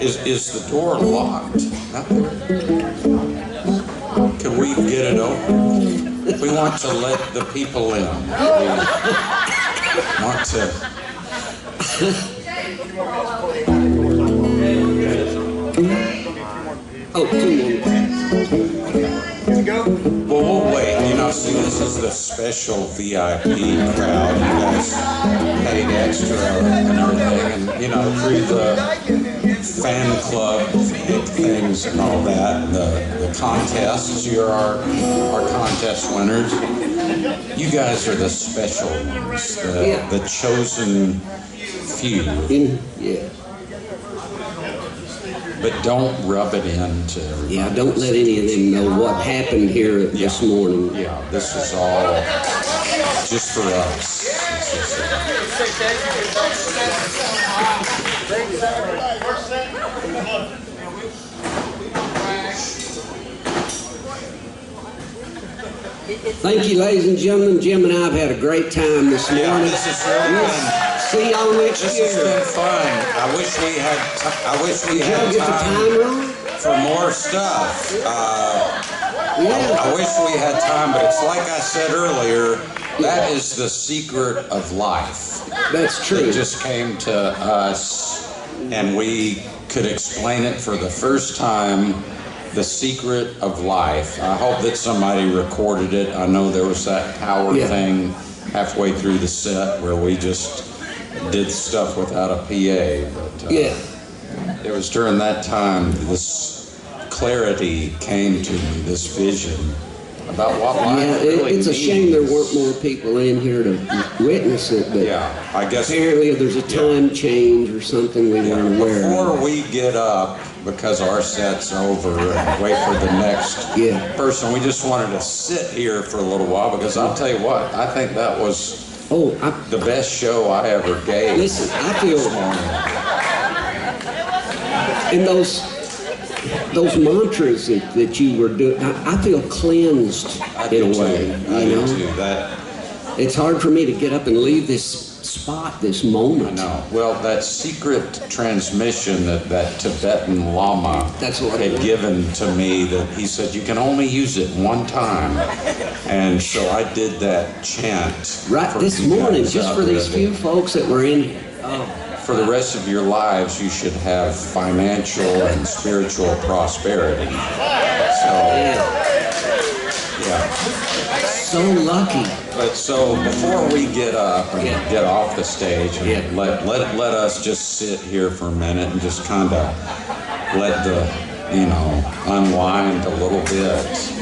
Is the door locked? Can we get it open? We want to let the people in. We want to. Oh, 2 more. Well, we'll wait. You know, see, this is the special VIP crowd. You guys paid extra and everything, and you know, through the fan club things and all that, the contests. You're our contest winners. You guys are the special ones, the chosen few. Yeah. But don't rub it into everybody. Yeah, don't let any of them know what happened here this morning. Yeah, this is all just for us. Thank you, ladies and gentlemen. Jim and I have had a great time this morning. Yeah, this is really fun. See y'all next year. This has been fun. I wish we had time for more stuff. I wish we had time, but it's like I said earlier, that is the secret of life. That's true. It just came to us, and we could explain it for the first time. The secret of life. I hope that somebody recorded it. I know there was that power thing halfway through the set where we just did stuff without a PA. But, it was during that time this clarity came to me, this vision about what life really it's a means. shame there weren't more people in here to witness it, but I guess apparently there's a time change or something we weren't aware of. Before we get up, because our set's over, and wait for the next person, we just wanted to sit here for a little while, because I'll tell you what, I think that was the best show I ever gave. Listen, I feel this morning. And those mantras that you were doing, I feel cleansed in a way. I do too. It's hard for me to get up and leave this spot, this moment. I know. Well, that secret transmission that Tibetan Lama had given to me, that he said you can only use it one time, and so I did that chant right this morning, just for these few folks that were in here. For the rest of your lives, you should have financial and spiritual prosperity. So lucky. But so before we get up and get off the stage, and let us just sit here for a minute and just kind of let the unwind a little bit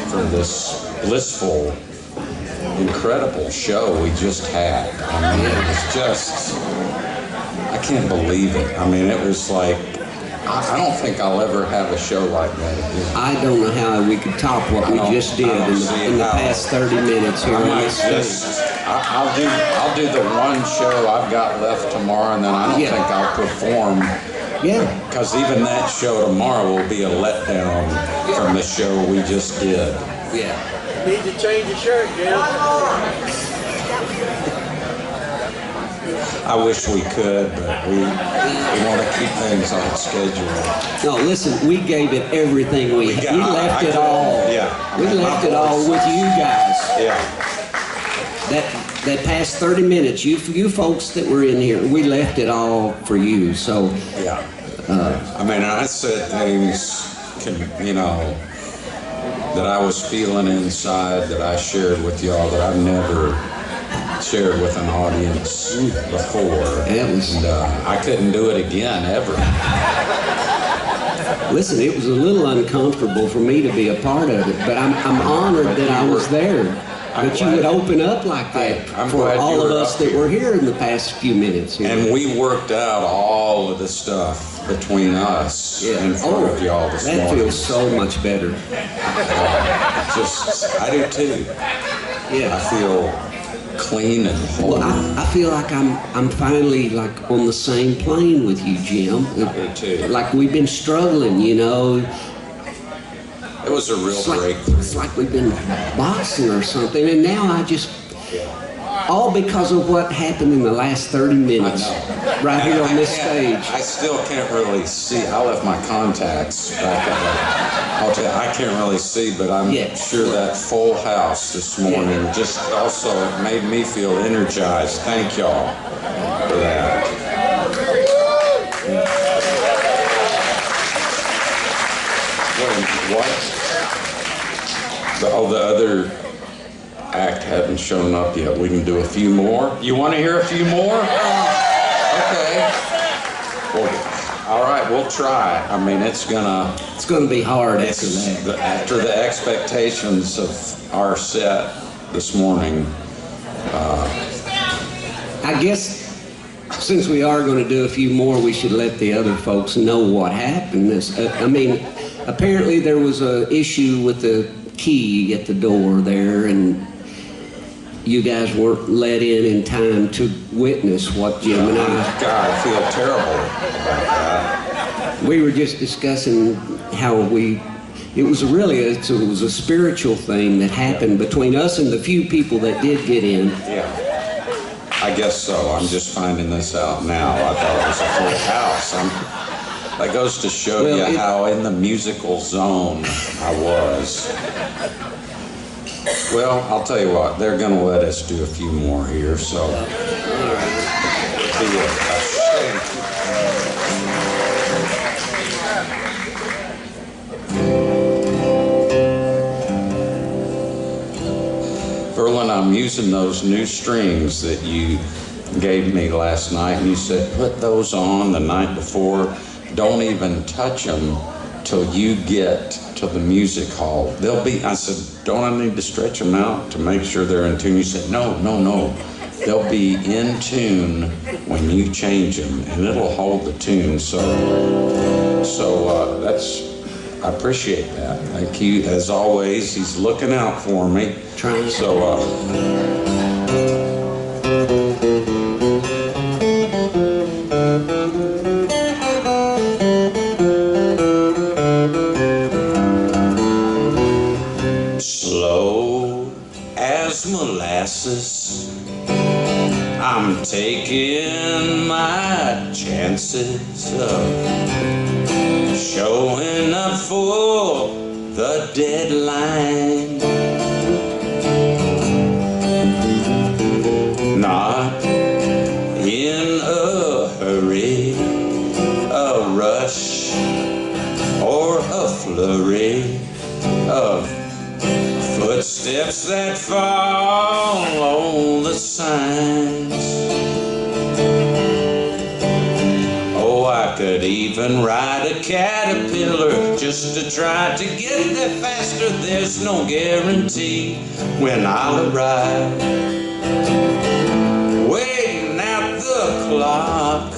for this blissful, incredible show we just had. I mean, it was just, I can't believe it. I mean, it was like, I don't think I'll ever have a show like that again. I don't know how we could top what we just did in the past 30 minutes here. I'll do the one show I've got left tomorrow, and then I don't think I'll perform. Because even that show tomorrow will be a letdown from the show we just did. You need to change your shirt, Jim. I wish we could, but we want to keep things on schedule. No, listen, we gave it everything we left it all. We left it all with you guys. That past 30 minutes, you folks that were in here, we left it all for you. So I mean, I said things, that I was feeling inside that I shared with y'all that I've never shared with an audience before, and I couldn't do it again ever. Listen, it was a little uncomfortable for me to be a part of it, but I'm honored that I was there. That you would open up like that for all of us that were here in the past few minutes. And we worked out all of the stuff between us in front of y'all this morning. That feels so much better. I do too. I feel clean and whole. Well, I feel like I'm finally like on the same plane with you, Jim. I do too. Like we've been struggling, It was a real breakthrough. It's like we've been boxing or something, and now I just, all because of what happened in the last 30 minutes. I know. right here on this stage. I still can't really see. I left my contacts back at I'll tell you, I can't really see, but I'm sure that full house this morning just also made me feel energized. Thank y'all for that. Wait, what? The other act hadn't shown up yet. We can do a few more. You want to hear a few more? Okay. Well, all right, we'll try. I mean, it's gonna be hard after that. After the expectations of our set this morning. I guess since we are going to do a few more, we should let the other folks know what happened. I mean, apparently there was an issue with the key at the door there, and you guys weren't let in time to witness what Jim and I... God, I feel terrible about that. We were just discussing how it was a spiritual thing that happened between us and the few people that did get in. Yeah, I guess so. I'm just finding this out now. I thought it was a full house. That goes to show you how in the musical zone I was. Well, I'll tell you what, they're going to let us do a few more here, so it'd be a shame. Verlon, I'm using those new strings that you gave me last night, and you said put those on the night before. Don't even touch them till you get to the music hall. I said, don't I need to stretch them out to make sure they're in tune? You said, no. They'll be in tune when you change them, and it'll hold the tune. So I appreciate that. Thank you. As always, he's looking out for me. Trying. Slow as molasses, I'm taking my chances of showing up for the deadline. Not in a hurry, a rush, or a flurry of footsteps that follow the signs. Oh, I could even ride a caterpillar just to try to get there faster. There's no guarantee when I'll arrive. Waiting at the clock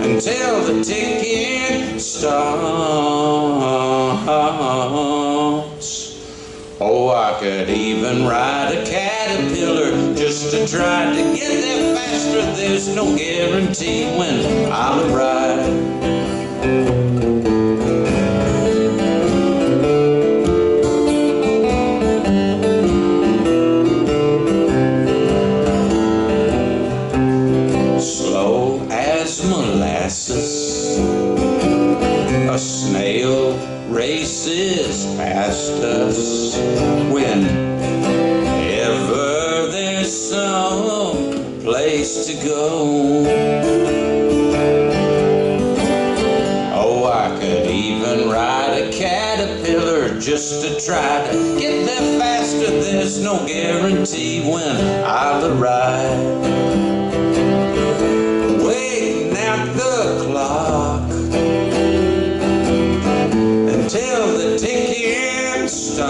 until the ticking starts. Oh, I could even ride a caterpillar just to try to get there faster. There's no guarantee when I'll arrive. Slow as molasses, a snail races past us whenever there's some place to go. Oh, I could even ride a caterpillar just to try to get there faster. There's no guarantee when I'll arrive. Waiting at the clock until the ticking starts.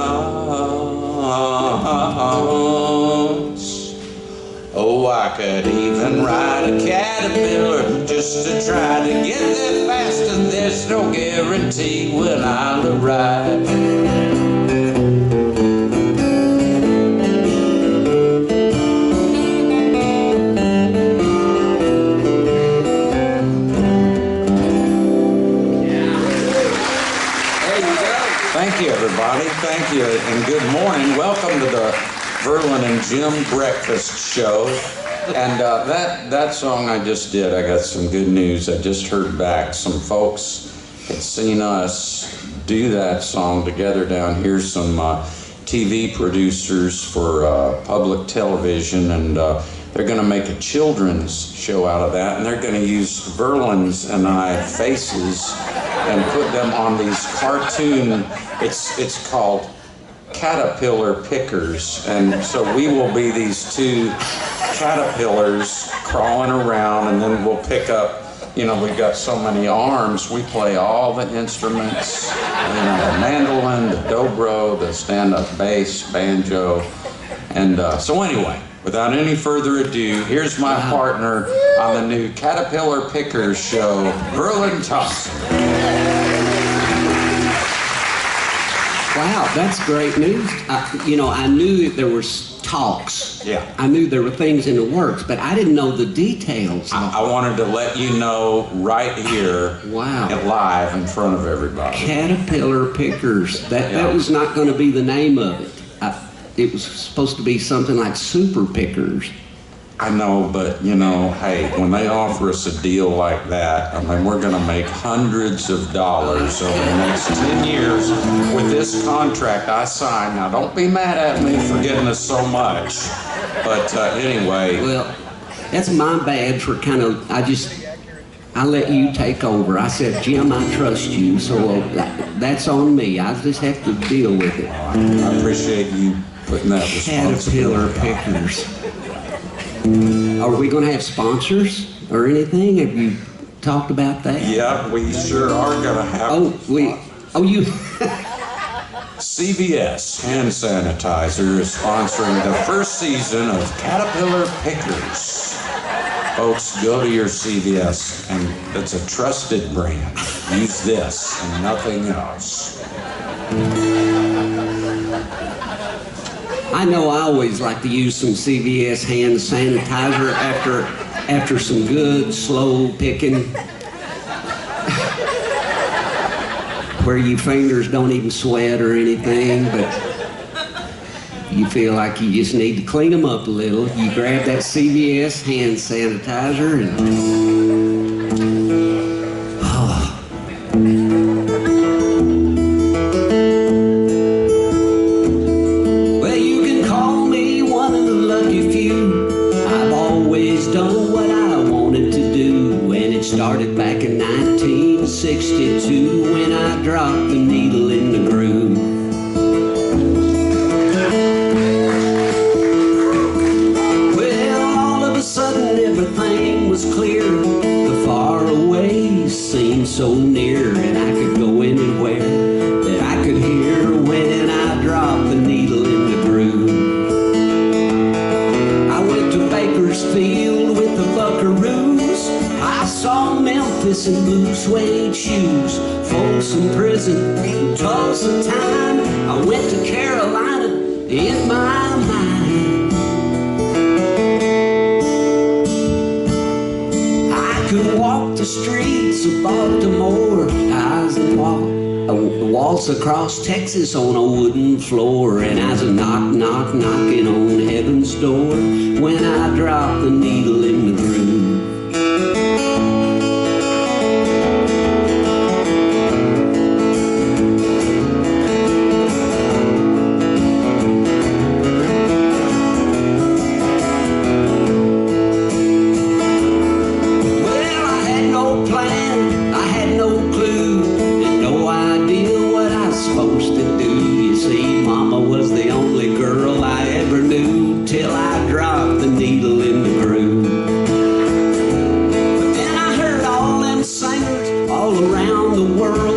Oh, I could even ride a caterpillar just to try to get there faster. There's no guarantee when I'll arrive. Thank you, everybody. Thank you, and good morning. Welcome to the Verlon and Jim Breakfast Show. And that song I just did, I got some good news. I just heard back. Some folks had seen us do that song together down here, some TV producers for public television, and they're going to make a children's show out of that, and they're going to use Verlon's and I faces and put them on these cartoon, it's called caterpillar pickers, and so we will be these two caterpillars crawling around, and then we'll pick up, you know, we've got so many arms, we play all the instruments, you know, the mandolin, the dobro, the stand-up bass, banjo, and so anyway, without any further ado, here's my partner on the new Caterpillar Pickers show, Verlon Thompson. Wow, that's great news. You know, I knew that there were talks. Yeah. I knew there were things in the works, but I didn't know the details. I wanted to let you know right here, wow, and live in front of everybody. Caterpillar Pickers. That was not going to be the name of it. It was supposed to be something like Super Pickers. I know, but you know, hey, when they offer us a deal like that, I mean, we're going to make hundreds of dollars over the next 10 years with this contract I signed. Now, don't be mad at me for getting us so much, but anyway. Well, that's my bad for kind of, I let you take over. I said, Jim, I trust you, so that's on me. I just have to deal with it. I appreciate you putting that responsibility. Caterpillar Pickers. Are we going to have sponsors or anything? Have you talked about that? Yeah, we sure are going to have. You. CVS Hand Sanitizer is sponsoring the first season of Caterpillar Pickers. Folks, go to your CVS, and it's a trusted brand. Use this and nothing else. I know I always like to use some CVS hand sanitizer after some good slow picking where your fingers don't even sweat or anything, but you feel like you just need to clean them up a little. You grab that CVS hand sanitizer and started back in 1962 when I dropped the needle in the groove. Well, all of a sudden everything was clear. The far away seemed so near, and I could go anywhere that I could hear when I dropped the needle in the groove. I went to Bakersfield with the Buckaroos. I saw Memphis in blue suede shoes, Folsom Prison, Tulsa time. I went to Carolina in my mind. I could walk the streets of Baltimore, I was waltz across Texas on a wooden floor, and I was knocking on heaven's door when I dropped the needle in the groove.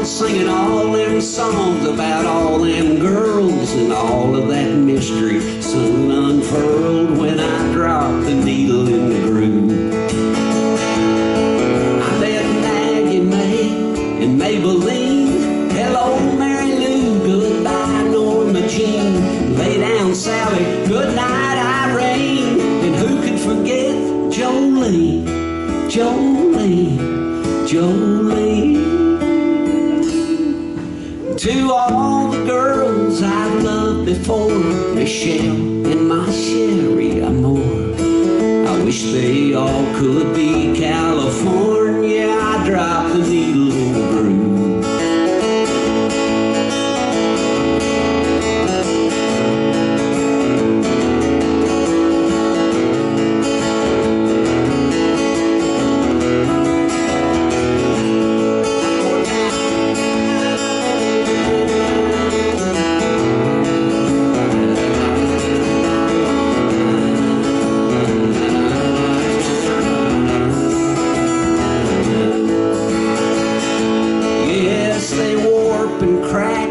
Singing all them songs about all them girls, and all of that mystery soon unfurled when I dropped the needle in the groove. I met Maggie May and Maybelline. Hello, Mary Lou, goodbye, Norma Jean. Lay down, Sally, good night, Irene. And who could forget Jolene, Jolene, Jolene. To all the girls I've loved before, Michelle and my Sherry Amore, I wish wish they all could be California. I drop the needle in the groove.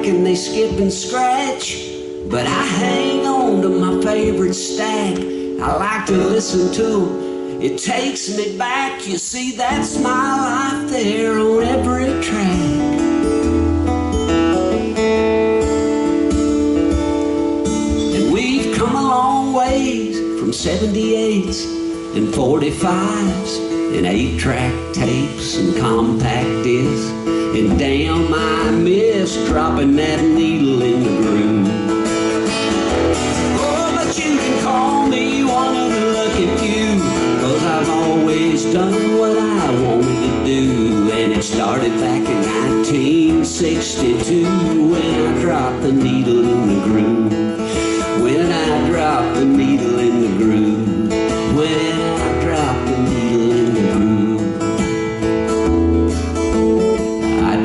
And they skip and scratch, but I hang on to my favorite stack. I like to listen to 'em, it takes me back. You see, that's my life there on every track. And we've come a long ways from 78s and 45s and 8-track tapes and compact discs. And damn, I miss dropping that needle in the groove. Oh, but you can call me one of the lucky few, 'cause I've always done what I wanted to do. And it started back in 1962 when I dropped the needle in the groove. When I dropped the needle in the groove. When I dropped the needle in the groove.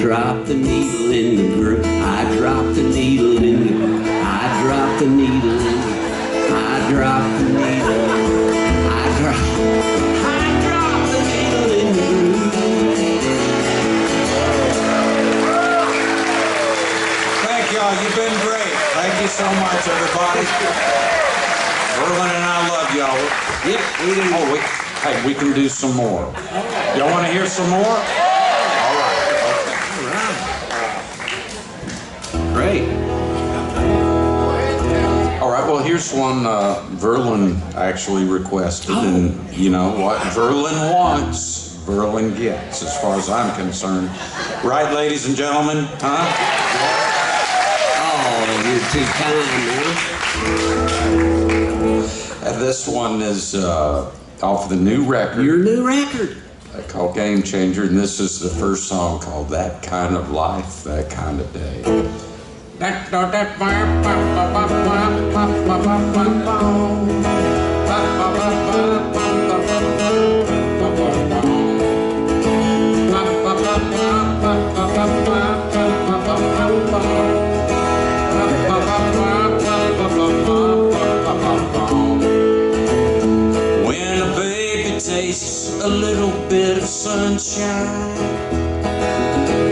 Drop the needle in the groove. I drop the needle in the groove. I drop the needle in the I drop the needle. I drop the needle in the groove. Thank y'all. You've been great. Thank you so much, everybody. Verlon and I love y'all. Yep, we do. Oh, hey, we can do some more. Y'all want to hear some more? Great. All right, well, here's one Verlon actually requested, and you know what Verlon wants, Verlon gets, as far as I'm concerned. Right, ladies and gentlemen? Huh? Oh, you're too kind, man. This one is off the new record. Your new record. Called Game Changer, and this is the first song called That Kind of Life, That Kind of Day. When a baby tastes a little bit of sunshine,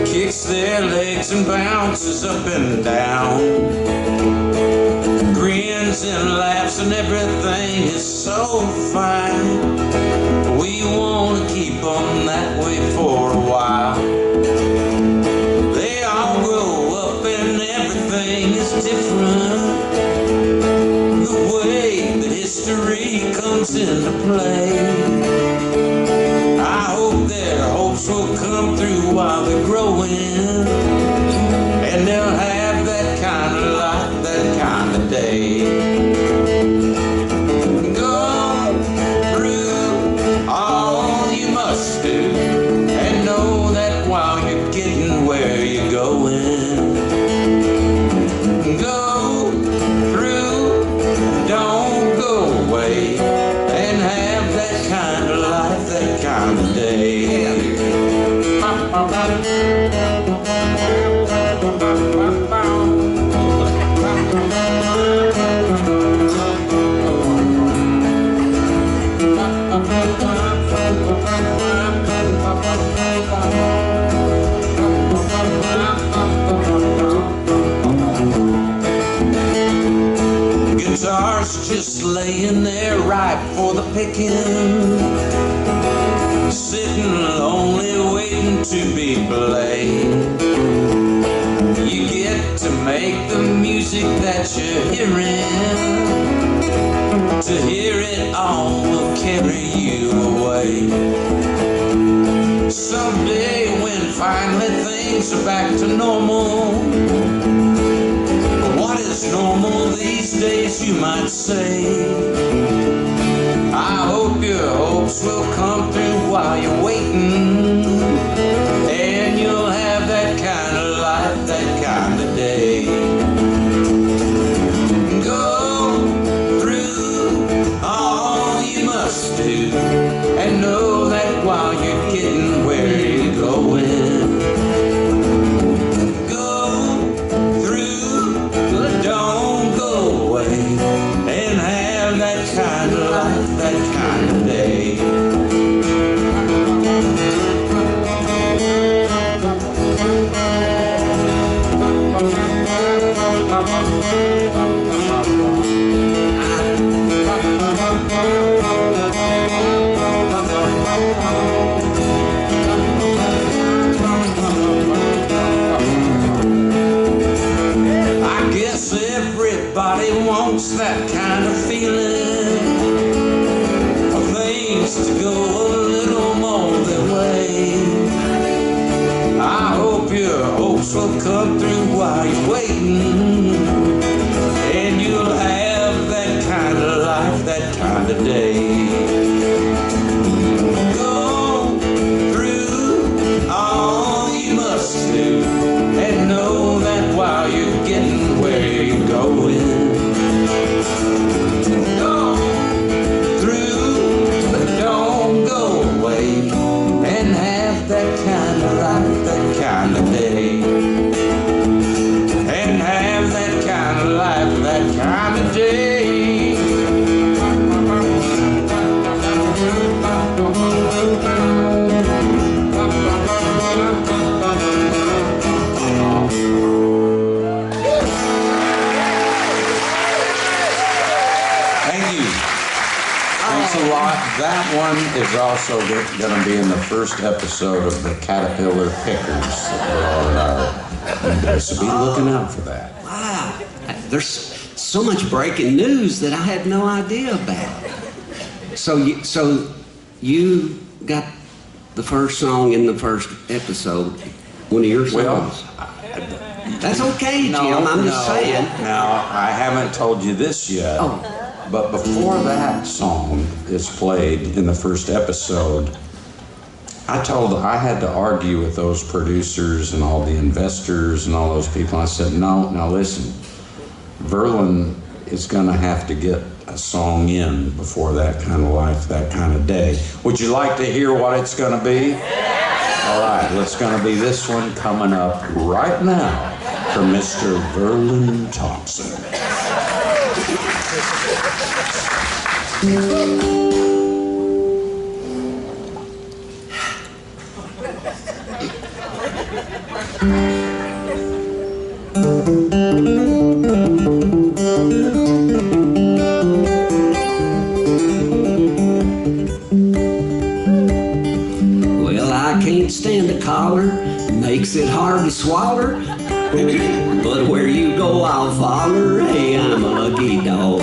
kicks their legs and bounces up and down, grins and laughs and everything is so fine. We want to keep them that way for a while. They all grow up and everything is different. The way that history comes into play, I hope their hopes will come through while they're growing, and they'll have that kind of life, that kind of day. Go through all you must do, and know that while you're getting where you're going. Go through, don't go away, and have that kind of life, that kind of day. Guitar's just laying there ripe for the picking, sitting lonely waiting to be played. You get to make the music that you're hearing, to hear it all will carry you away. Someday when finally things are back to normal, what is normal these days you might say? I hope you're hopes will come through while you're waiting, and you'll have that kind of life, that kind of day. Go through all you must do, and know that while you're getting where you're going, go through, but don't go away, and have that kind of life, that kind of day. I guess everybody wants that kind of feeling, of things to go a little more their way. I hope your hopes will come through while you're waiting, and you'll have that kind of life, that kind of day. Go through all you must do, and know that while you're getting where you're going, go through, but don't go away, and have that kind of life, that kind of day, and have that kind of life, that kind of day. Thank you. Thanks a lot. That one is also going to be in the first episode of the Caterpillar Pickers that we're on our. So be looking out for that. Wow, there's so much breaking news that I had no idea about. So you got the first song in the first episode, one of your songs. That's okay, Jim. I'm just saying. Now, I haven't told you this yet. Oh. But before that song is played in the first episode, I had to argue with those producers and all the investors and all those people. I said, no, now listen, Verlon is gonna have to get a song in before that kind of life, that kind of day. Would you like to hear what it's gonna be? All right, well, it's gonna be this one coming up right now from Mr. Verlon Thompson. Well, I can't stand a collar, makes it hard to swallow. But where you go, I'll follow. Hey, I'm a lucky dog.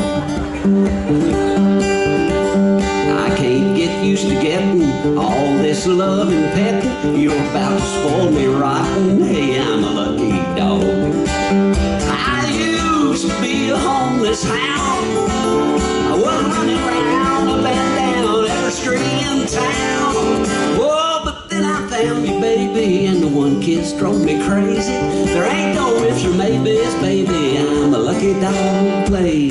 I can't get used to getting all this love and petting. You're about to spoil me rotten. Hey, I'm a lucky dog. I used to be a homeless hound. I was running around up and down every street in town. Whoa, but then I found you, baby, and the one kiss drove me crazy. There ain't no ifs or maybes, baby, I'm a lucky dog play.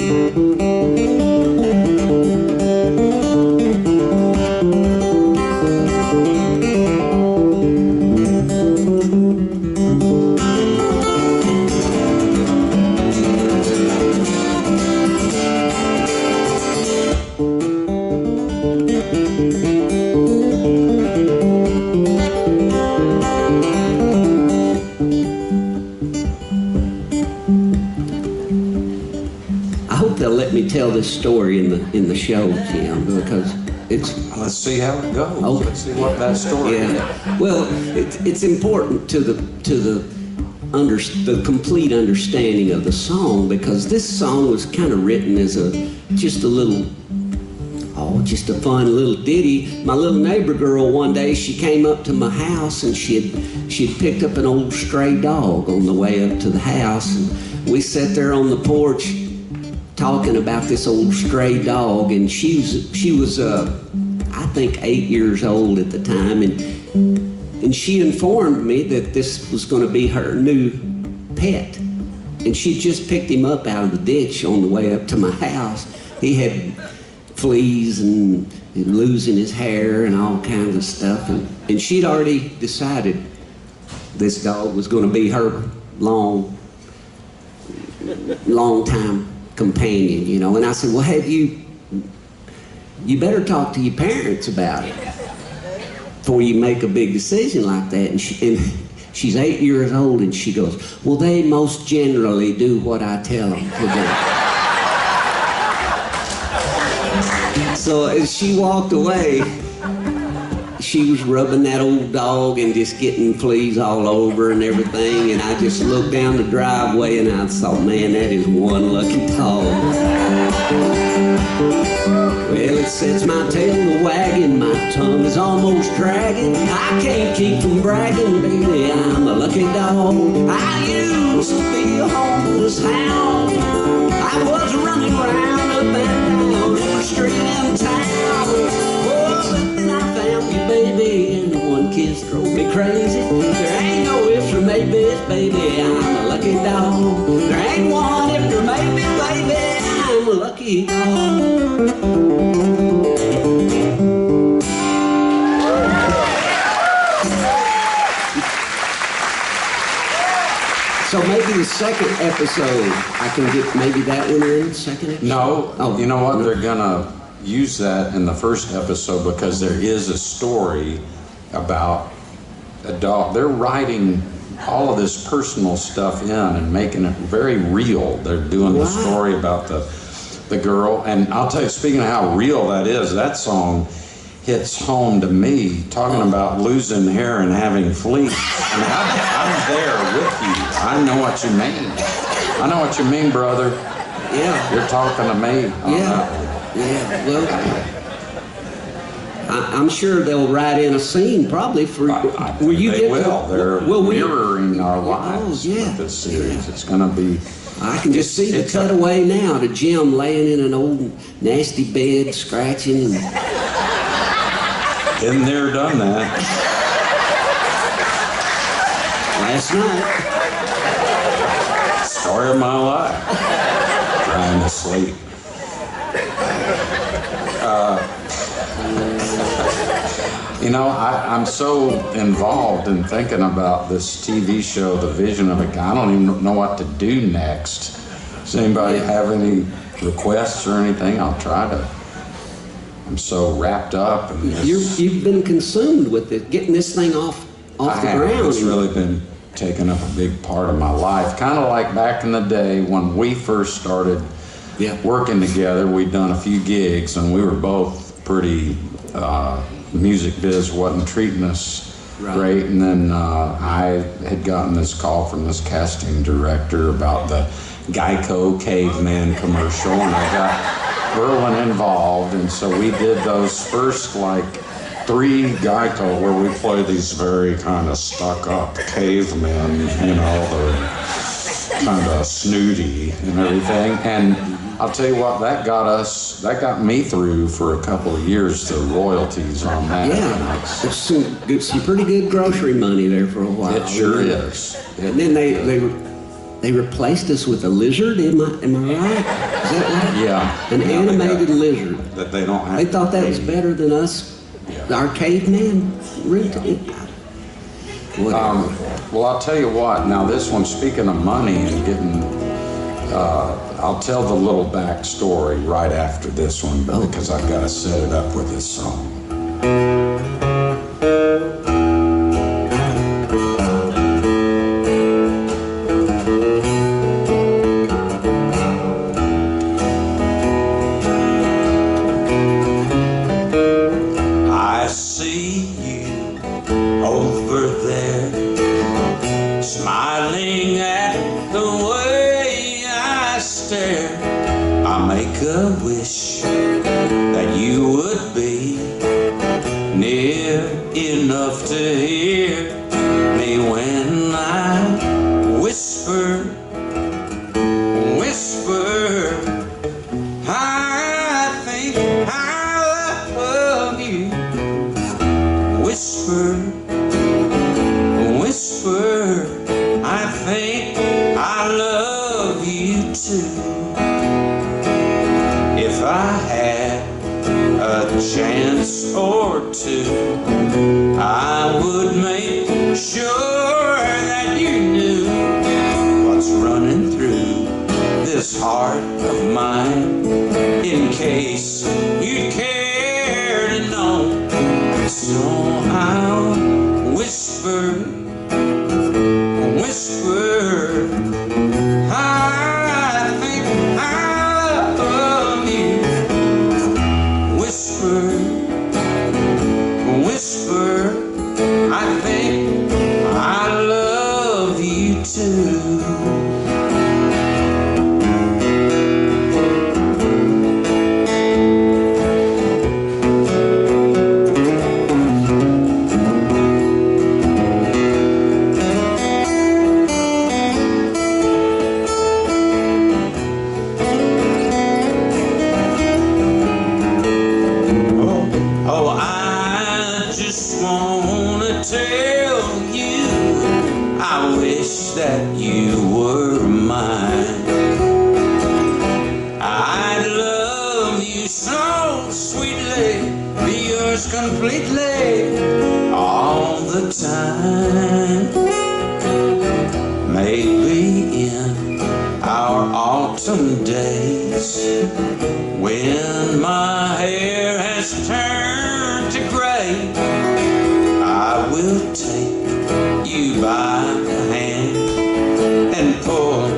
They'll let me tell this story in the show, Jim, because it's. Let's see how it goes. Oh, let's see what that story is. Yeah. Well, it's important to the complete understanding of the song, because this song was kind of written as just a fun little ditty. My little neighbor girl, one day, she came up to my house and she'd picked up an old stray dog on the way up to the house, and we sat there on the porch talking about this old stray dog, and she was I think 8 years old at the time, and she informed me that this was going to be her new pet. And she just picked him up out of the ditch on the way up to my house. He had fleas and losing his hair and all kinds of stuff. And she'd already decided this dog was going to be her long time companion, you know. And I said, well, you better talk to your parents about it before you make a big decision like that. And she's 8 years old, and she goes, well, they most generally do what I tell them to do. So as she walked away, she was rubbing that old dog and just getting fleas all over and everything. And I just looked down the driveway and I thought, man, that is one lucky dog. Well, it sets my tail to wagging, my tongue is almost dragging. I can't keep from bragging, baby, I'm a lucky dog. I used to be a homeless hound. I was running round up and down every street in town. Oh, but then I found you, baby, and one kiss drove me crazy. There ain't no ifs or maybes, baby, I'm a lucky dog. There ain't one if or maybe, baby, I'm a lucky dog. So maybe the second episode, I can get maybe that one in, second episode? No, oh, you know what? No. They're gonna use that in the first episode because there is a story about a dog. They're writing all of this personal stuff in and making it very real. They're doing the story about the girl. And I'll tell you, speaking of how real that is, that song hits home to me, talking about losing hair and having fleas. I mean, I'm there with you. I know what you mean. I know what you mean, brother. Yeah. You're talking to me on that one. Yeah, well, I'm sure they'll write in a scene probably for where you they get will. They're mirroring our lives yeah. with this series. It's going to be... I can just see the cutaway now to Jim laying in an old nasty bed, scratching. Been there, done that. Last night. Story of my life. Trying to sleep. You know, I'm so involved in thinking about this TV show, The Vision of a Guy. I don't even know what to do next. Does anybody have any requests or anything? I'll try to. I'm so wrapped up. In this. You've been consumed with it, getting this thing off the ground. It's really been taking up a big part of my life. Kind of like back in the day when we first started working together. We'd done a few gigs, and we were both pretty... music biz wasn't treating us great, and then I had gotten this call from this casting director about the Geico caveman commercial, and I got Verlon involved, and so we did those first like 3 Geico where we play these very kind of stuck-up cavemen, you know, they're kind of snooty and everything, and I'll tell you what, that got me through for a couple of years, the royalties on that. Yeah, it's some pretty good grocery money there for a while. It sure is. And then they replaced us with a lizard, am I right? Is that right? Yeah. An animated lizard. That they don't have. They thought that was better than us, our caveman routine. Well, I'll tell you what, now this one, speaking of money and getting... I'll tell the little backstory right after this one, because I've got to set it up with this song. I see you over there, smiling at the way I stare. I make a wish that you would be near enough to hear me when I whisper, I think I love you. too. If I had a chance or two, I would make sure that you knew what's running through this heart of mine, in case you'd care to know. So I'll whisper, whisper, I think I love you. Whisper, whisper, I think I love you too. That you were mine. I'd love you so sweetly, be yours completely all the time. Maybe in our autumn days, when my hair has turned to gray, I will take you by the hand and pull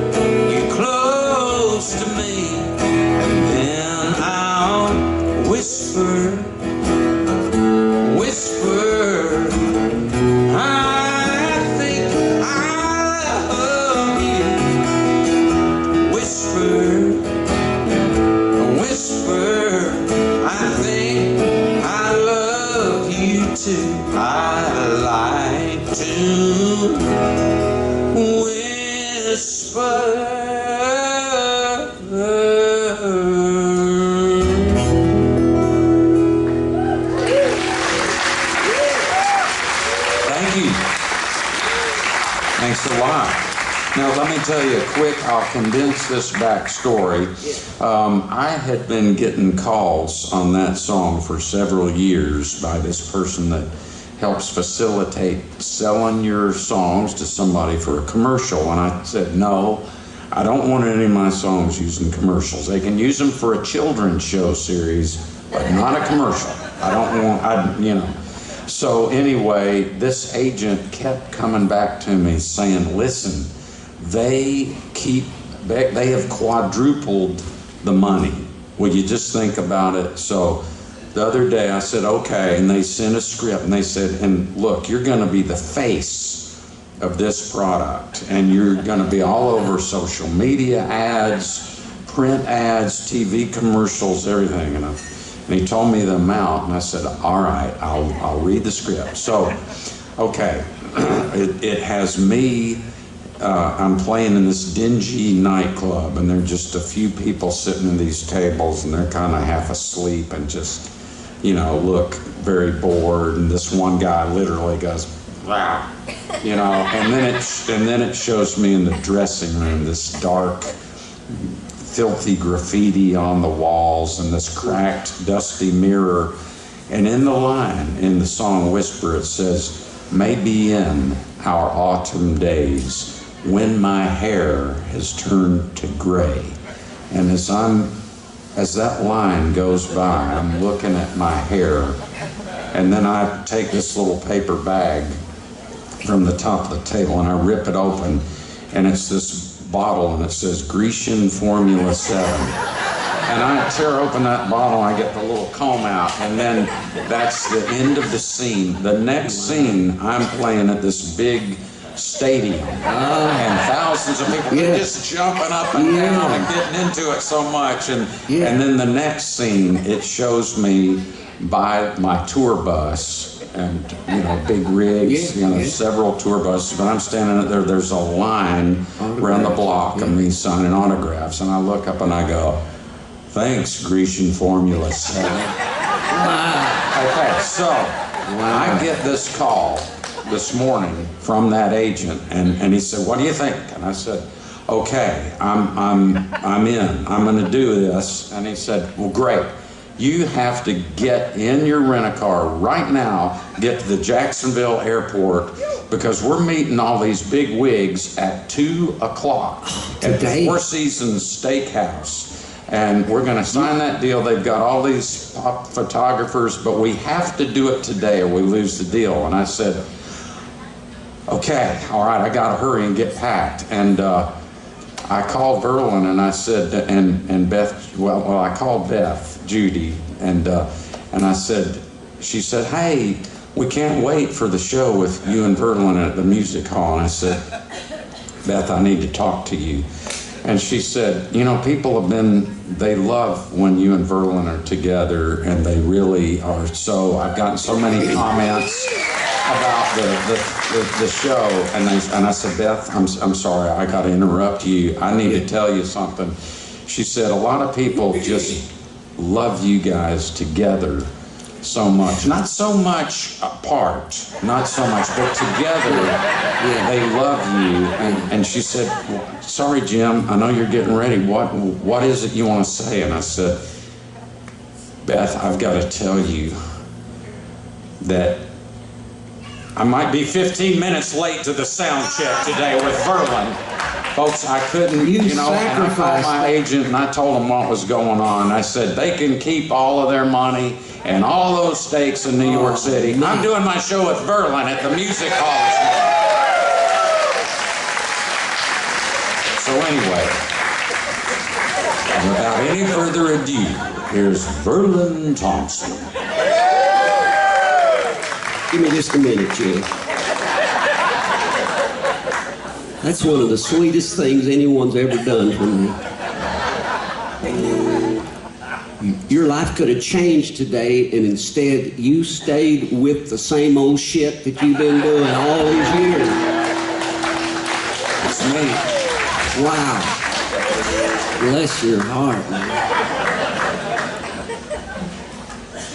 you close to me, and then I'll whisper, whisper, I think I love you. Whisper, whisper, I think I love you too. I like to whisper. Thank you. Thanks a lot. Now let me tell you I'll condense this backstory. I had been getting calls on that song for several years by this person that helps facilitate selling your songs to somebody for a commercial. And I said, no, I don't want any of my songs used in commercials. They can use them for a children's show series, but not a commercial. I don't want, you know. So anyway, this agent kept coming back to me saying, listen, they have quadrupled the money. Will you just think about it? So the other day I said, okay, and they sent a script and they said, and look, you're gonna be the face of this product and you're gonna be all over social media ads, print ads, TV commercials, everything. And he told me the amount and I said, all right, I'll read the script. So, okay, it has me, I'm playing in this dingy nightclub and there are just a few people sitting at these tables and they're kind of half asleep and just, you know, look very bored, and this one guy literally goes, wow, you know, and then it shows me in the dressing room, this dark, filthy graffiti on the walls and this cracked, dusty mirror, and in the line, in the song Whisper, it says, maybe in our autumn days, when my hair has turned to gray. And as that line goes by, I'm looking at my hair, and then I take this little paper bag from the top of the table and I rip it open, and it's this bottle and it says Grecian Formula 7. And I tear open that bottle and I get the little comb out, and then that's the end of the scene. The next scene, I'm playing at this big stadium, and thousands of people are just jumping up and down and getting into it so much. And then the next scene, it shows me by my tour bus, and you know, big rigs, several tour buses, but I'm standing there, there's a line around the block of me signing autographs, and I look up and I go, thanks, Grecian Formula 7. Okay, so I get this call this morning from that agent, and he said, what do you think? And I said, okay, I'm in. I'm going to do this. And he said, well, great. You have to get in your rent-a-car right now, get to the Jacksonville airport, because we're meeting all these big wigs at 2 o'clock at the Four Seasons Steakhouse. And we're going to sign that deal. They've got all these pop photographers, but we have to do it today or we lose the deal. And I said, okay, all right, I got to hurry and get packed. And I called Verlon and I said, and Beth, well, I called Beth, Judy, and I said, she said, hey, we can't wait for the show with you and Verlon at the music hall. And I said, Beth, I need to talk to you. And she said, you know, people have they love when you and Verlon are together, and they really are. So I've gotten so many comments about the show, and I said, Beth, I'm sorry, I got to interrupt you. I need to tell you something. She said, a lot of people just love you guys together so much. Not so much apart, not so much, but together, they love you. And she said, well, sorry, Jim, I know you're getting ready. What is it you want to say? And I said, Beth, I've got to tell you that I might be 15 minutes late to the sound check today with Verlon. Folks, I couldn't, you know, and I called my agent and I told him what was going on. I said, they can keep all of their money and all those steaks in New York City. I'm doing my show with Verlon at the music hall this morning. So anyway, without any further ado, here's Verlon Thompson. Give me just a minute, Jim. That's one of the sweetest things anyone's ever done for me. Your life could have changed today, and instead you stayed with the same old shit that you've been doing all these years. It's me. Wow. Bless your heart, man.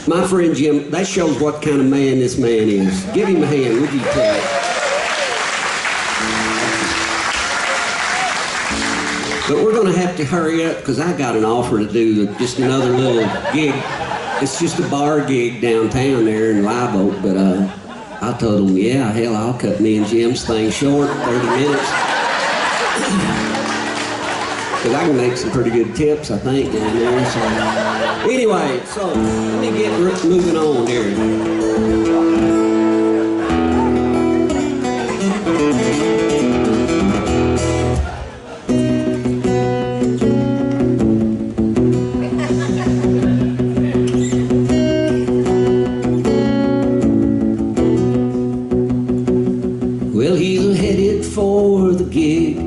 My friend Jim, that shows what kind of man this man is. Give him a hand, would you, Ted? But we're going to have to hurry up because I got an offer to do just another little gig. It's just a bar gig downtown there in Live Oak, but I told him, yeah, hell, I'll cut me and Jim's thing short, 30 minutes. Because I can make some pretty good tips, I think, down there. So. Anyway, so let me get moving on here. Well, he's headed for the gig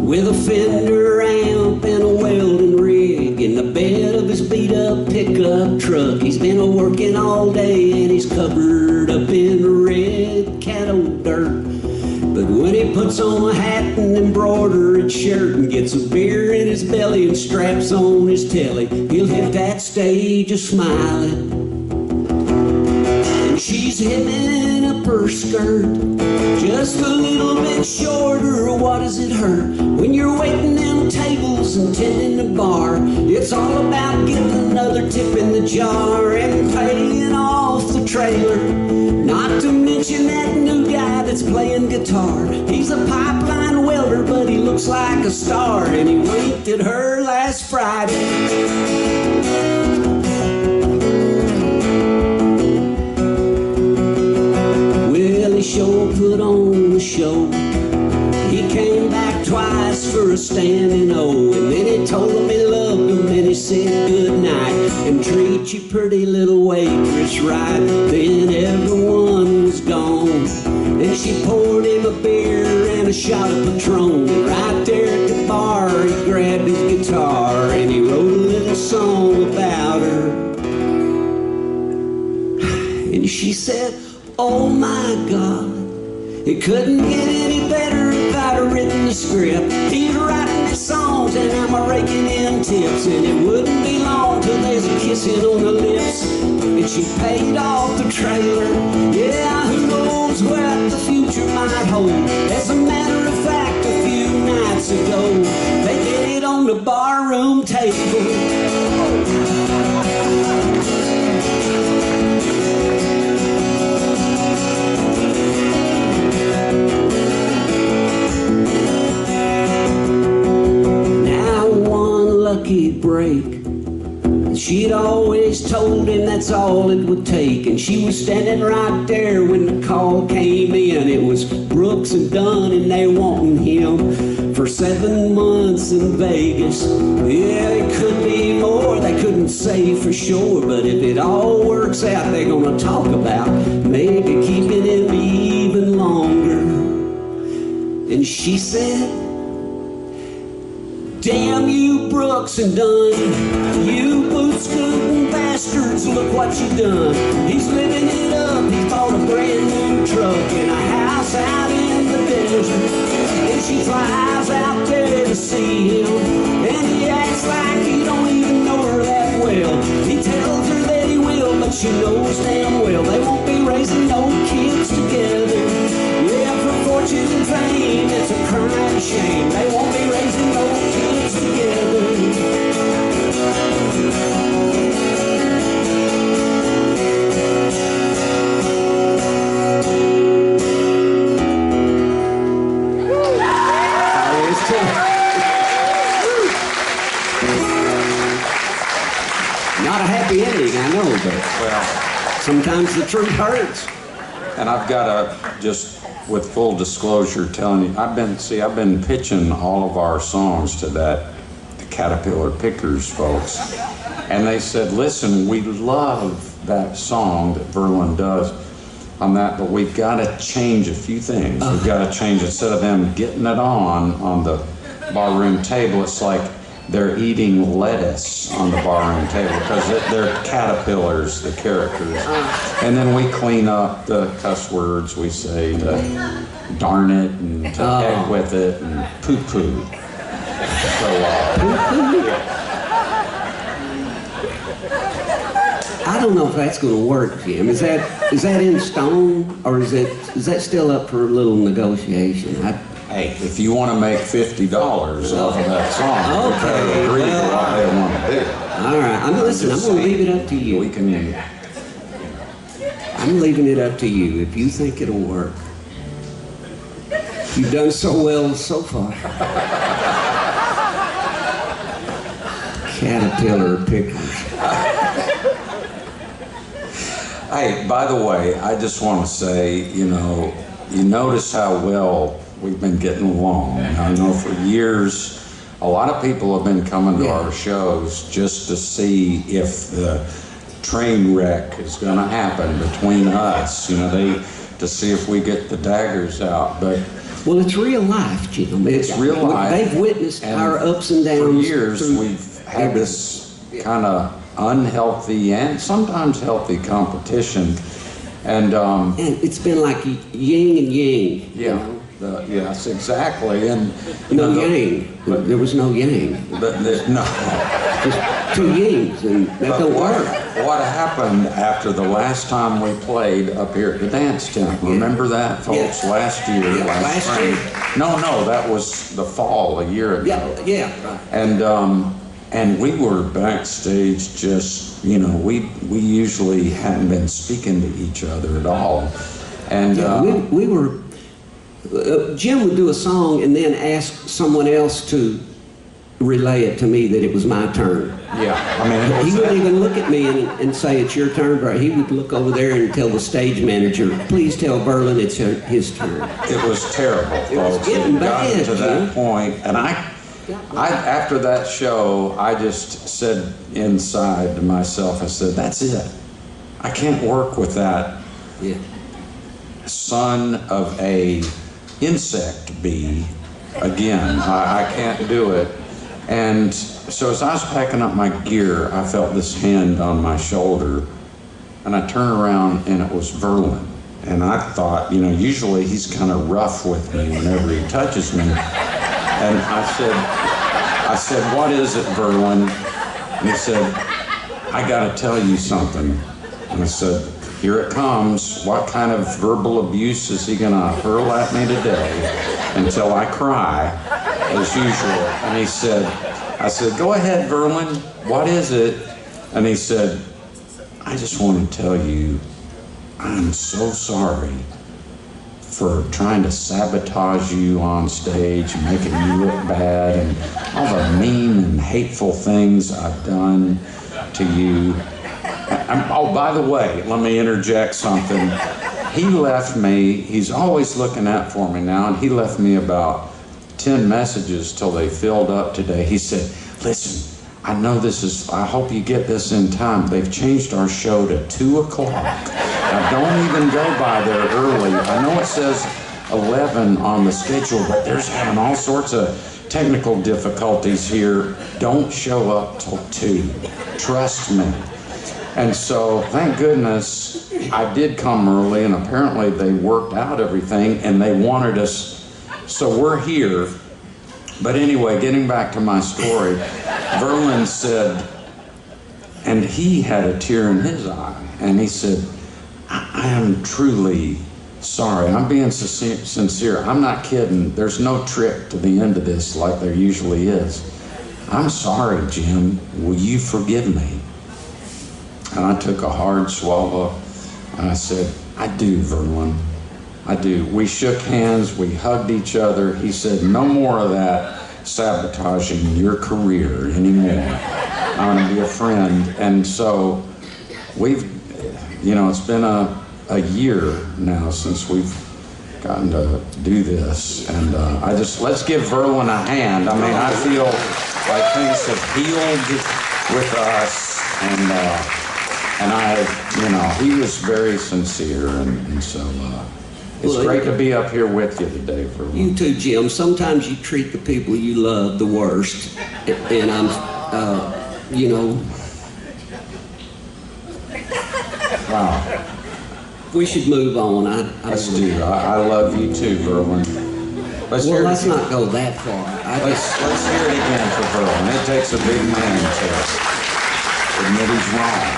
with a Fender amp and a welding rig in the bed of his beat-up pickup truck. He's been working all day and he's covered up in red cattle dirt. But when he puts on a hat and embroidered shirt and gets a beer in his belly and straps on his telly, he'll hit that stage a-smiling. And she's hemming up her skirt just a little bit shorter. What does it hurt when you're waiting them tables and tending the bar? It's all about getting another tip in the jar and paying off the trailer. Not to mention that new guy that's playing guitar. He's a pipeline welder, but he looks like a star. And he winked at her last Friday. He sure put on the show. He came back twice for a standing O, and then he told him he loved him and he said good night and treat your pretty little waitress right. Then everyone was gone and she poured him a beer and a shot of Patron. And right there at the bar he grabbed his guitar and he wrote a little song about her. And she said, oh my God, it couldn't get any better if I'd have written the script. He's writing these songs and I'm raking in tips, and it wouldn't be long till there's a kissing on the lips. And she paid off the trailer. Yeah, who knows what the future might hold. As a matter of fact, a few nights ago break. She'd always told him that's all it would take, and she was standing right there when the call came in. It was Brooks and Dunn, and they wanting him for 7 months in Vegas. Yeah, it could be more, they couldn't say for sure, but if it all works out, they're gonna talk about maybe keeping him even longer. And she said, damn you Brooks and Dunn, you boot-scooting bastards, look what you done. He's living it up, he bought a brand new truck and a house out in the desert. And she flies out there to see him, and he acts like he don't even know her that well. He tells her that he will, but she knows damn well they won't be raising no kids together. Yeah, for fortune and fame, it's a crying shame. They won't be raising no kids together. Not a happy ending, I know, but Well, sometimes the truth hurts. and I've got to just, with full disclosure, telling you, I've been pitching all of our songs to the Caterpillar Pickers folks, and they said, listen, we love that song that Verlon does on that, but we've got to change a few things. We've got to change, instead of them getting it on the barroom table, it's like they're eating lettuce on the barroom table, because they're caterpillars, the characters. And then we clean up the cuss words. We say darn it, and to heck with it, and poo-poo. So, I don't know if that's going to work, Jim. Is that in stone, or is that still up for a little negotiation? hey, if you want to make $50 off of that song, we Okay, gotta agree to well, what they want to do. All right, I'm going to leave it up to you. We can. I'm leaving it up to you if you think it'll work. You've done so well so far. Caterpillar Pickers. Hey, by the way, I just want to say, you notice how well we've been getting along. I know for years, a lot of people have been coming to our shows just to see if the train wreck is going to happen between us. To see if we get the daggers out. But well, it's real life, Jim. it's real life. They've witnessed our ups and downs. For years, we've had this kind of unhealthy and sometimes healthy competition, and it's been like yin and yang. yeah. Yes, exactly. And No yang. There was no yang. No. Just two yings, and that don't work. What happened after the last time we played up here at the dance tent? Remember that, folks? Yeah. Last year, last spring. year? No, that was the fall a year ago. Yeah. And we were backstage, just we usually hadn't been speaking to each other at all, and we were. Jim would do a song and then ask someone else to relay it to me that it was my turn. yeah, I mean, He wouldn't even look at me and say it's your turn, but he would look over there and tell the stage manager, please tell Verlon it's his turn. it was terrible, folks. getting It got bad, to that Jim. point, and I after that show, I just said inside to myself, I said, that's it. I can't work with that Yeah. son of a insect bee again. I can't do it. And so as I was packing up my gear, I felt this hand on my shoulder, and I turned around and it was Verlon. And I thought, usually he's kind of rough with me whenever he touches me. And I said, what is it, Verlon? And he said, I gotta tell you something. And I said, here it comes. What kind of verbal abuse is he gonna hurl at me today until I cry, as usual? And I said, go ahead, Verlon, what is it? And he said, I just want to tell you, I'm so sorry for trying to sabotage you on stage and making you look bad and all the mean and hateful things I've done to you. Oh, by the way, let me interject something. He left me, he's always looking out for me now, and he left me about 10 messages till they filled up today. He said, listen, I know this is, I hope you get this in time. They've changed our show to 2 o'clock. Now don't even go by there early. I know it says 11 on the schedule, but there's having all sorts of technical difficulties here. Don't show up till 2. Trust me. And so, thank goodness, I did come early, and apparently they worked out everything, and they wanted us, so we're here. But anyway, getting back to my story, Verlon said, and he had a tear in his eye, and he said, I am truly sorry. I'm being sincere. I'm not kidding. There's no trick to the end of this like there usually is. I'm sorry, Jim. Will you forgive me? And I took a hard swallow, and I said, I do, Verlon. I do. We shook hands, we hugged each other. He said, no more of that sabotaging your career anymore. I want to be a friend. And so we've, you know, it's been a year now since we've gotten to do this. And let's give Verlon a hand. I mean, I feel like things have healed with us. And I, you know, he was very sincere, and so it's great to be up here with you today, Verlon. You too, Jim. Sometimes you treat the people you love the worst, and I'm, you know. Wow. We should move on. Let's do. I love you too, Verlon. Let's not go that far. Let's hear it again for Verlon. It takes a big man to admit he's wrong.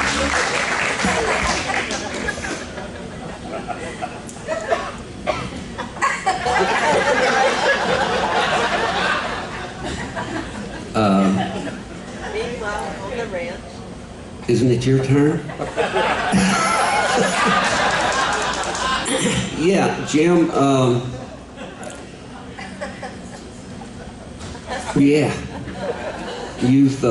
Meanwhile, on the ranch. Isn't it your turn? Yeah, Jim, yeah, you've,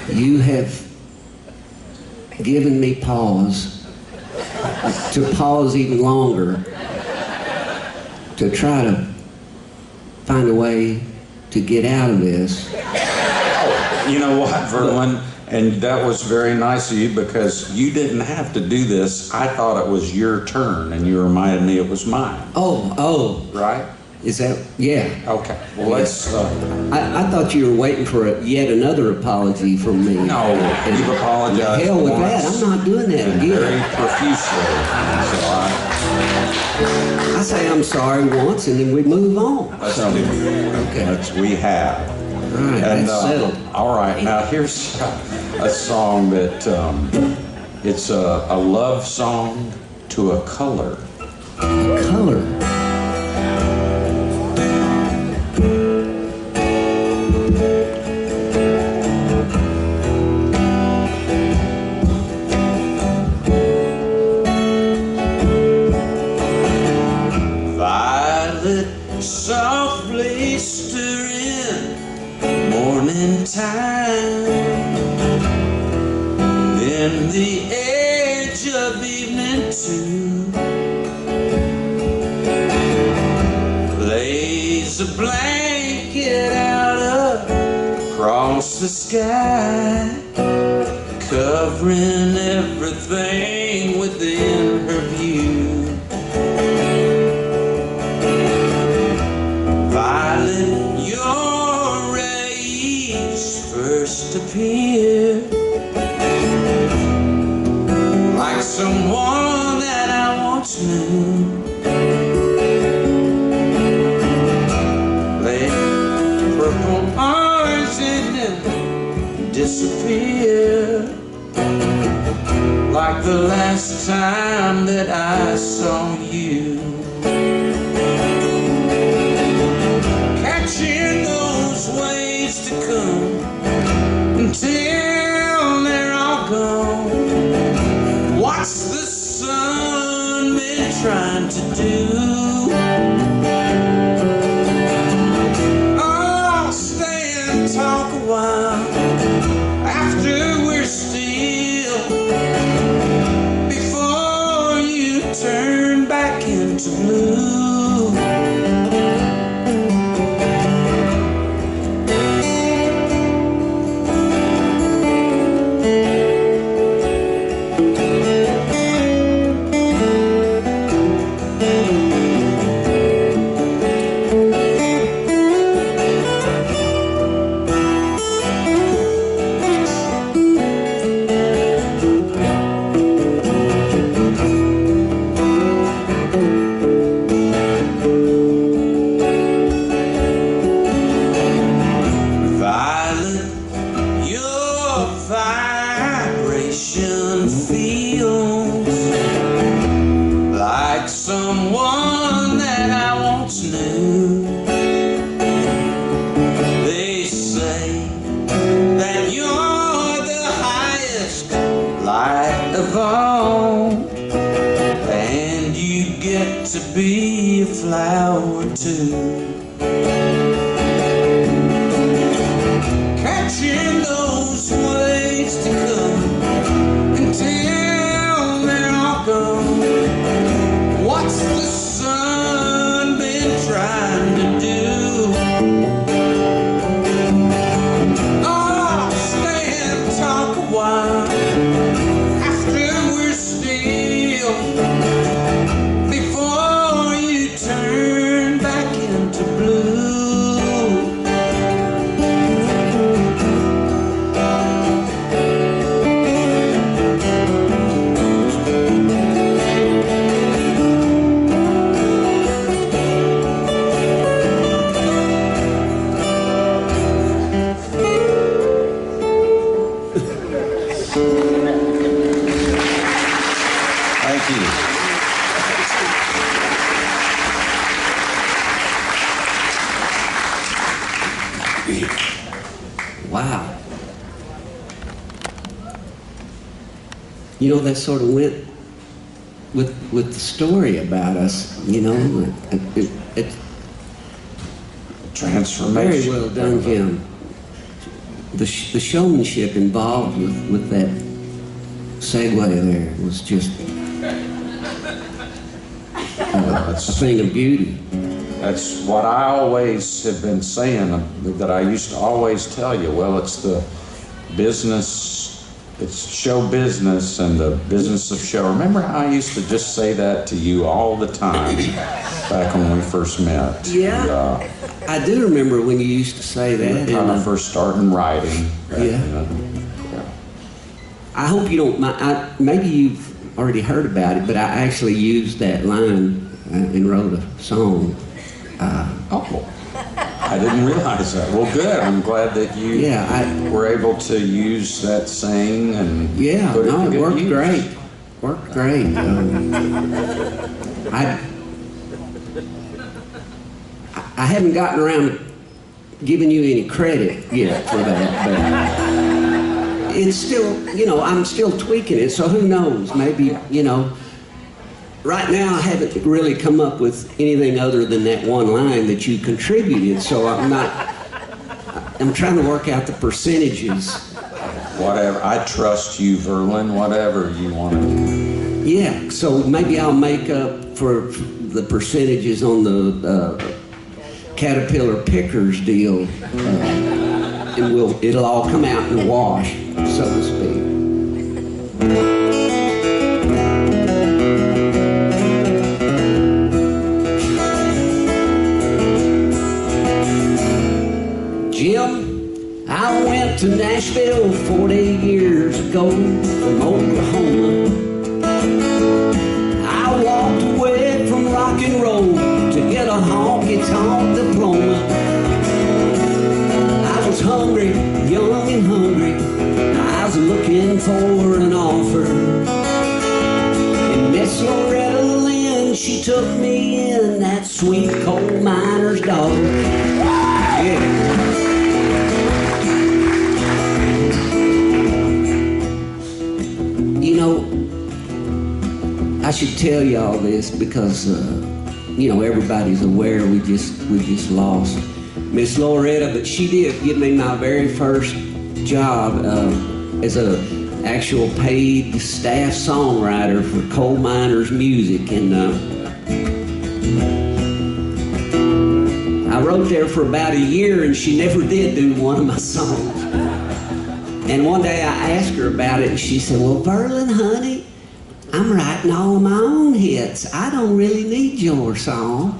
you have given me pause to pause even longer to try to find a way to get out of this. You know what, Verlon? And that was very nice of you, because you didn't have to do this. I thought it was your turn, and you reminded me it was mine. Oh. Right? Is that, yeah. Okay. Well, let's... I thought you were waiting for yet another apology from me. No, you've apologized. Hell with that. I'm not doing that again. Very profusely. So I say I'm sorry once, and then we move on. let's do it. Okay. We have. All right, And, that's settled. all right, now here's a song that, it's a love song to a color. Color. Violet softly stirring morning time, then the edge of evening too, lays a blanket out across the sky, covering everything within her view. Violet, your rays first appear like someone that I once knew. They purple eyes in them disappear like the last time that I saw you. Catching those waves to come until they're all gone. trying to do. Oh, stay and talk a while after we're still, before you turn back into blue. Vibration feels like someone that I once knew. They say that you're the highest light of all, and you get to be a flower too. Catching those waves to come until they're all gone. What's the sun been trying to do? Oh, stay and talk a while after we're still, before you turn back into blue. Thank you. Wow. You know, that sort of went with the story about us, you know. It's Transformation. very well done, Jim. The showmanship involved with that segue there was just a thing of beauty. That's what I always have been saying, that I used to always tell you. Well, it's the business, it's show business and the business of show. Remember how I used to just say that to you all the time back when we first met? Yeah. I do remember when you used to say that. When I first started writing. Yeah. I hope you don't mind. Maybe you've already heard about it, but I actually used that line and wrote a song. Oh, I didn't realize that. Well, good. I'm glad that you were able to use that saying and put it to it good worked use. great. Worked great. I haven't gotten around to giving you any credit yet for that, but it's still, you know, I'm still tweaking it, so who knows? Maybe, you know, right now I haven't really come up with anything other than that one line that you contributed, so I'm trying to work out the percentages. Whatever. I trust you, Verlon, whatever you want to do. Yeah, so maybe I'll make up for the percentages on the Caterpillar Pickers deal, and it'll all come out in the wash, so to speak. Jim, I went to Nashville 40 years ago from Oklahoma. I walked away from rock and roll to get a honky-tonk diploma. I was hungry, young and hungry. I was looking for an offer. And Miss Loretta Lynn, she took me in, that sweet coal miner's daughter. Yeah. You know, I should tell y'all this because, you know, everybody's aware we just lost Miss Loretta, but she did give me my very first job as a actual paid staff songwriter for Coal Miners Music, and I wrote there for about a year, and she never did do one of my songs. And one day I asked her about it, and she said, "Well, Verlon, honey, I'm writing all my own hits. I don't really need your song."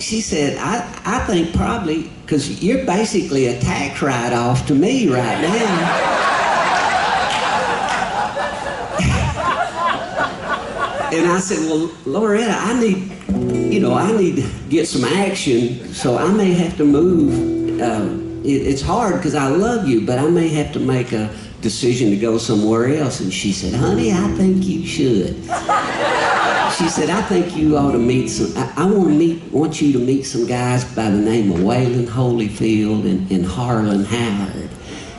She said, I think probably, because you're basically a tax write-off to me right now. And I said, "Well, Loretta, I need to get some action, so I may have to move. It's hard because I love you, but I may have to make a decision to go somewhere else." And she said, "Honey, I think you should." She said, "I think you ought to meet some, I want you to meet some guys by the name of Waylon Holyfield and Harlan Howard.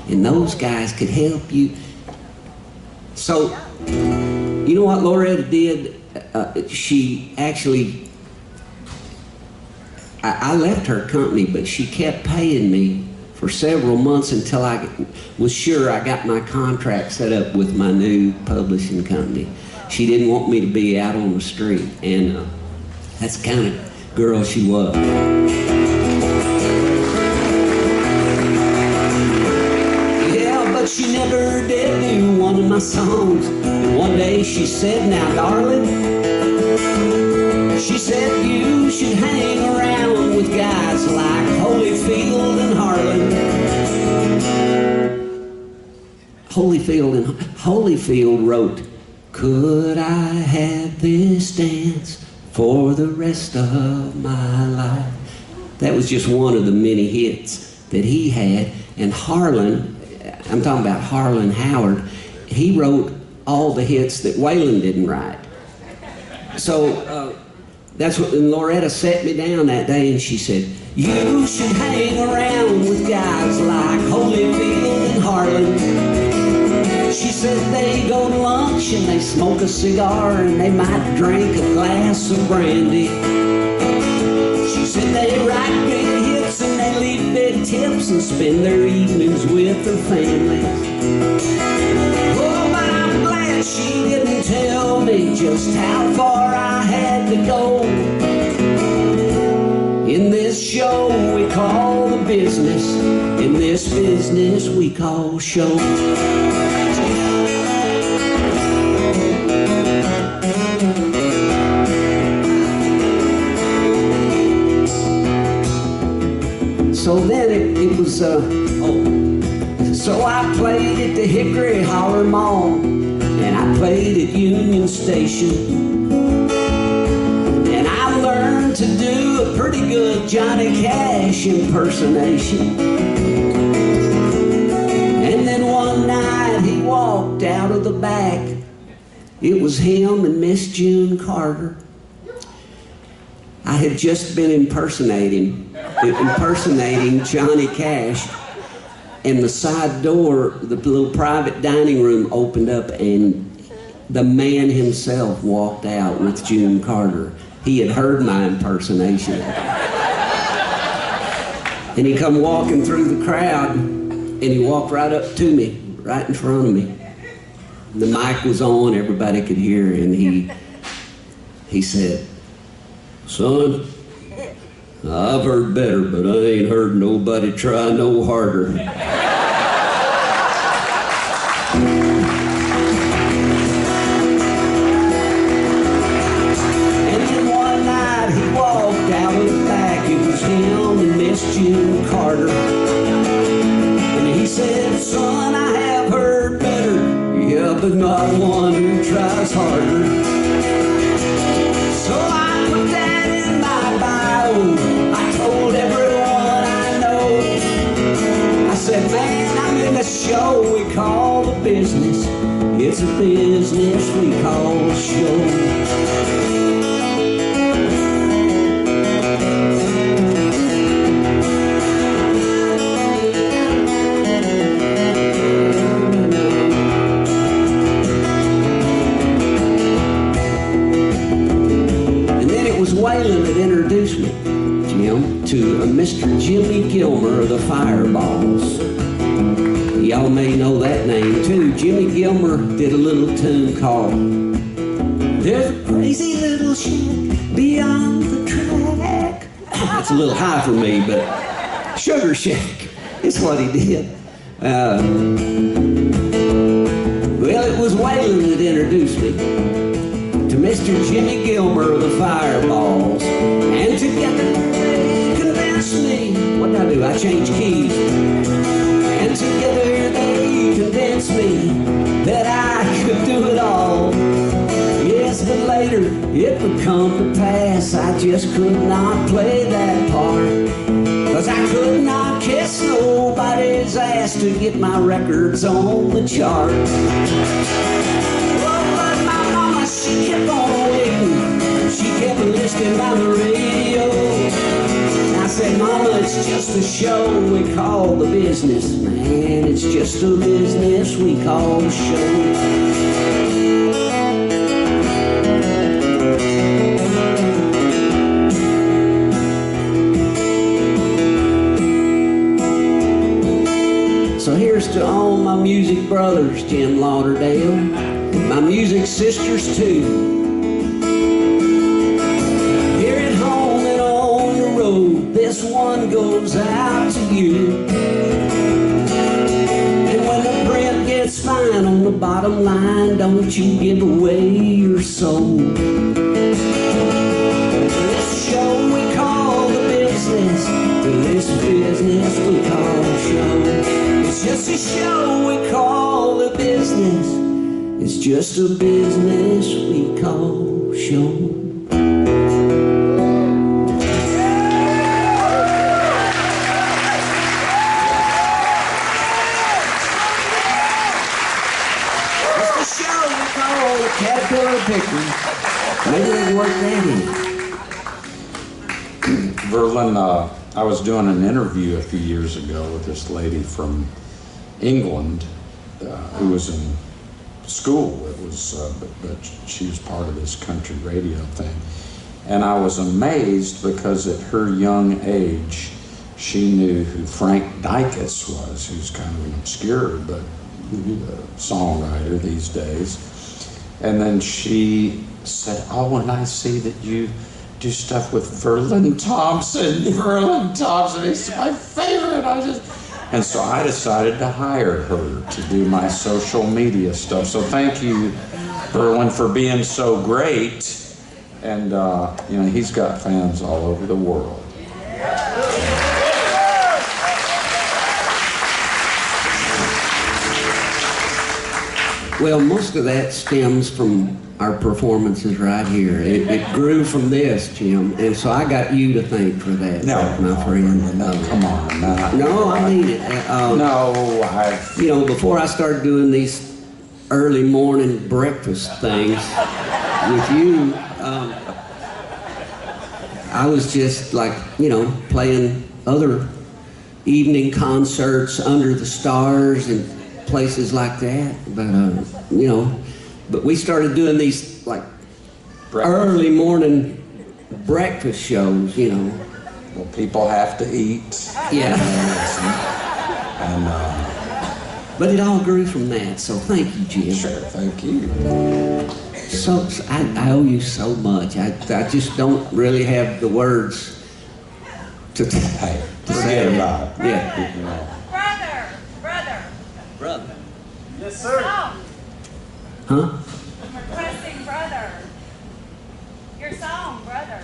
And those guys could help you." So, you know what Loretta did? She actually, I left her company, but she kept paying me for several months until I was sure I got my contract set up with my new publishing company. She didn't want me to be out on the street, and that's the kind of girl she was. Yeah, but she never did do one of my songs. And one day she said, "Now, darling," she said, "you should hang around with guys like Holyfield and Harlan." Holyfield wrote, "Could I have this dance for the rest of my life?" That was just one of the many hits that he had. And Harlan, I'm talking about Harlan Howard, he wrote all the hits that Waylon didn't write. So that's what, and Loretta sat me down that day and she said, "You should hang around with guys like Holyfield and Harlan." She said they go to lunch and they smoke a cigar and they might drink a glass of brandy. She said they write big hits and they leave big tips and spend their evenings with their families. Oh, but I'm glad she didn't tell me just how far I had to go in this show we call the business, in this business we call show. So then it was, so I played at the Hickory Holler Mall, and I played at Union Station, and I learned to do a pretty good Johnny Cash impersonation. And then one night he walked out of the back. It was him and Miss June Carter. I had just been impersonating Johnny Cash, and the side door, the little private dining room opened up, and the man himself walked out with June Carter. He had heard my impersonation. And he come walking through the crowd, and he walked right up to me, right in front of me. The mic was on, everybody could hear, and he said, "Son, I've heard better, but I ain't heard nobody try no harder." And then one night he walked out of the back. It was him and Miss June Carter. And he said, "Son, I have heard better, yeah, but not one who tries harder." So I put that in my bio. I told everyone I know. I said, "Man, Waylon that introduced me, Jim, to Mr. Jimmy Gilmer of the Fireballs. Y'all may know that name too. Jimmy Gilmer did a little tune called "There's a Crazy Little Shack Beyond the Track." That's a little high for me, but Sugar Shack is what he did. Well, it was Waylon that introduced me to Mr. Jimmy Gilmer of the Fireballs, and together they convinced me. What did I do? I changed keys. And together they convinced me that I could do it all. Yes, but later it would come to pass I just could not play that part, 'cause I could not kiss nobody's ass to get my records on the chart. Oh, but my mama, she kept on waiting. She kept listening on the radio. I said, Mama, it's just a show we call the business. Man, it's just a business we call the show. So here's to all my music brothers, Jim Lauderdale, my music sisters too. Here at home and on the road, this one goes out to you. And when the print gets fine on the bottom line, don't you give away your soul. This show we call the business, this business we call the show. It's just a show we call the business. It's just a business we call show. It's the show we call the Caterpillar Picture. Maybe we work that in. Verlon, I was doing an interview a few years ago with this lady from England who was in school. It was, but she was part of this country radio thing, and I was amazed because at her young age, she knew who Frank Dykes was, who's kind of an obscure but songwriter these days. And then she said, "Oh, and I see that you do stuff with Verlon Thompson. Verlon Thompson, he's my favorite." And so I decided to hire her to do my social media stuff. So thank you, Verlon, for being so great. And you know, he's got fans all over the world. Well, most of that stems from our performances right here. It grew from this, Jim, and so I got you to thank for that, my friend. No, come on. No, I mean it. You know, before I started doing these early morning breakfast things with you, I was just like, you know, playing other evening concerts under the stars and places like that, but you know, but we started doing these like early morning breakfast shows, you know. Well, people have to eat. Yeah. And but it all grew from that, so thank you, Jim. sure, thank you. So I owe you so much. I just don't really have the words to Hey, to forget say. about it. Yeah. You know. Brother. Yes, sir. Huh? Requesting brother. Your song, brother.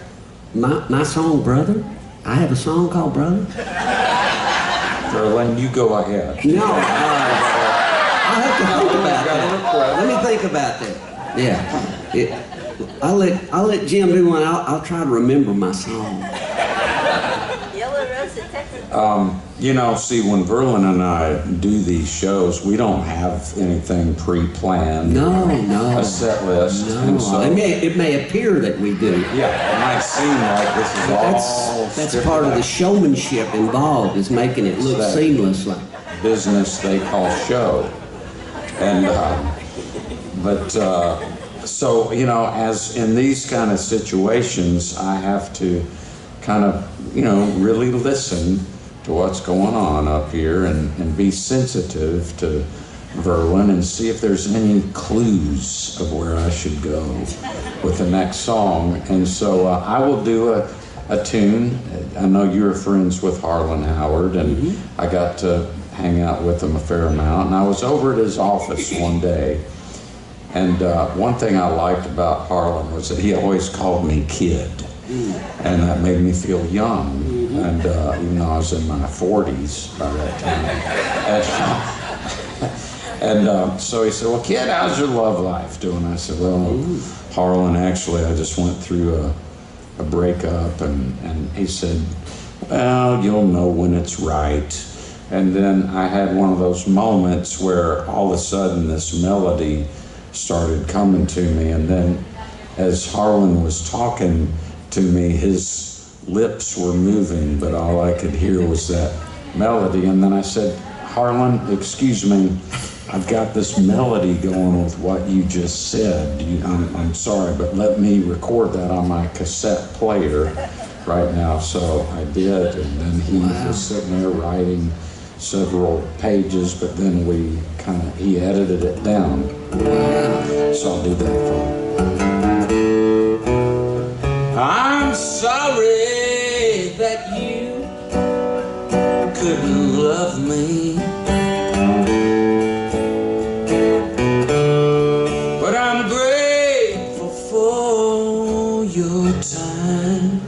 My song, Brother? I have a song called Brother? Verlon, you go ahead. No. I'll have to think about that. Let me think about that. Yeah. I'll let Jim do one. I'll try to remember my song. Yellow Rose in Texas. You know, see, when Verlon and I do these shows, we don't have anything pre-planned. No. A set list. And No. so, It may appear that we do. yeah, it might seem like this is all That's part of the showmanship involved, is making it look That seamless. Like. business they call show. And, but So, you know, as in these kind of situations, I have to kind of, you know, really listen to what's going on up here and be sensitive to Verlon and see if there's any clues of where I should go with the next song. And so I will do a tune. I know you're friends with Harlan Howard, and I got to hang out with him a fair amount. And I was over at his office one day, and one thing I liked about Harlan was that he always called me kid, and that made me feel young. And even though I was in my 40s by that time. And so he said, well, kid, how's your love life doing? I said, well, Harlan, actually, I just went through a breakup. And he said, well, you'll know when it's right. And then I had one of those moments where all of a sudden this melody started coming to me. And then as Harlan was talking to me, his lips were moving, but all I could hear was that melody. And then I said, Harlan, excuse me, I've got this melody going with what you just said. I'm sorry, but let me record that on my cassette player right now. So I did, and then he was sitting there writing several pages, but then he edited it down. So I'll do that for him. I'm sorry that you couldn't love me, but I'm grateful for your time,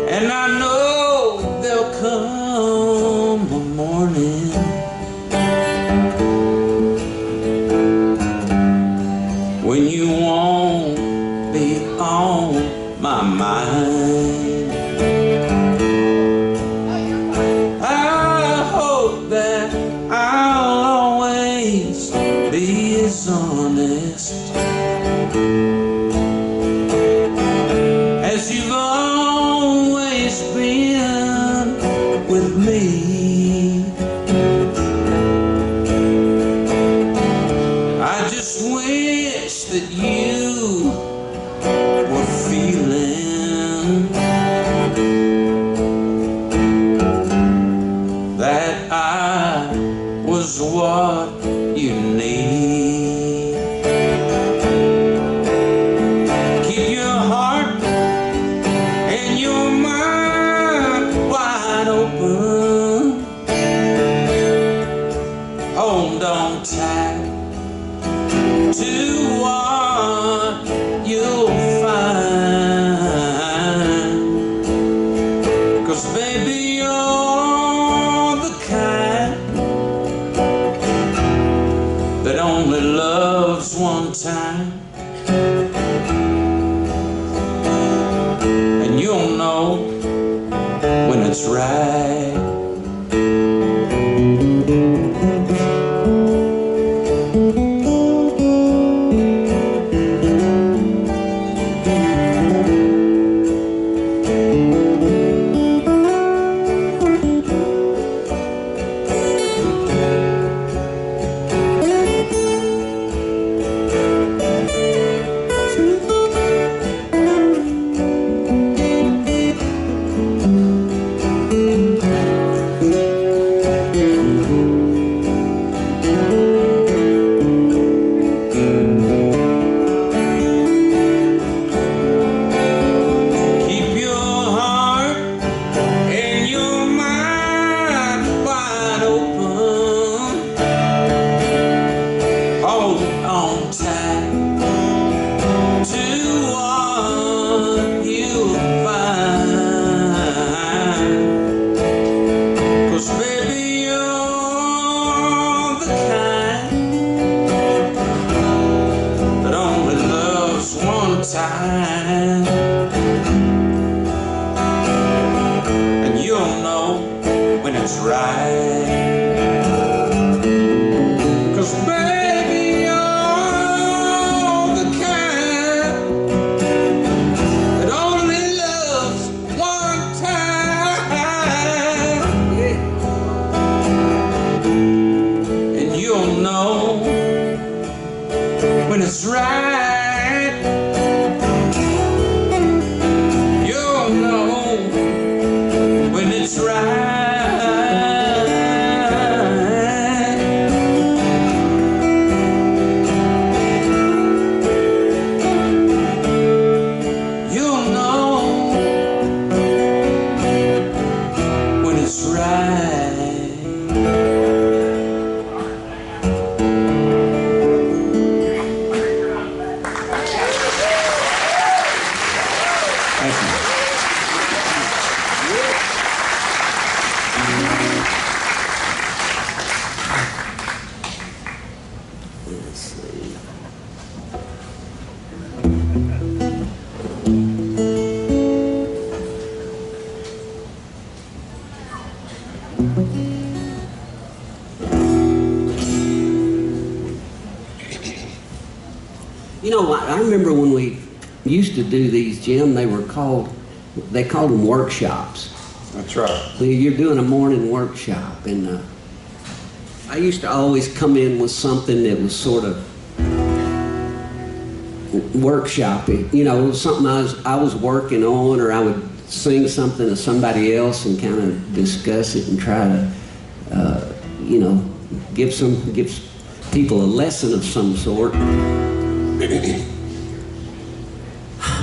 and I know there'll come a morning when you won't be on my mind. I hope that I'll always be as honest as you've always been with me. I just wish that you were feeling that I was what you need. Keep your heart and your mind wide open. Hold on tight to what you'll find, 'cause baby, you're the kind that only loves one time, and you'll know when it's right. Time, and you'll know when it's right, 'cause baby, you're the kind that only loves one time, and you'll know when it's right. You'll know when it's right. You'll know when it's right. Let's see. You know, I remember when we used to do these, Jim, they called them workshops. That's right. So you're doing a morning workshop, and I used to always come in with something that was sort of workshoppy. You know, something I was working on, or I would sing something to somebody else and kind of discuss it and try to, you know, give people a lesson of some sort.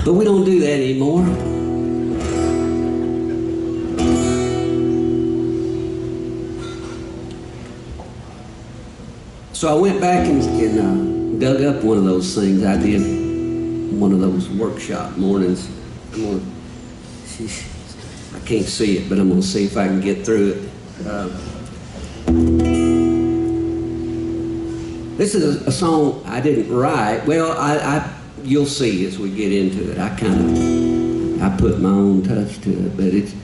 But we don't do that anymore. So I went back and dug up one of those things. I did one of those workshop mornings. I can't see it, but I'm going to see if I can get through it. This is a song I didn't write. Well, you'll see as we get into it. I put my own touch to it, but it's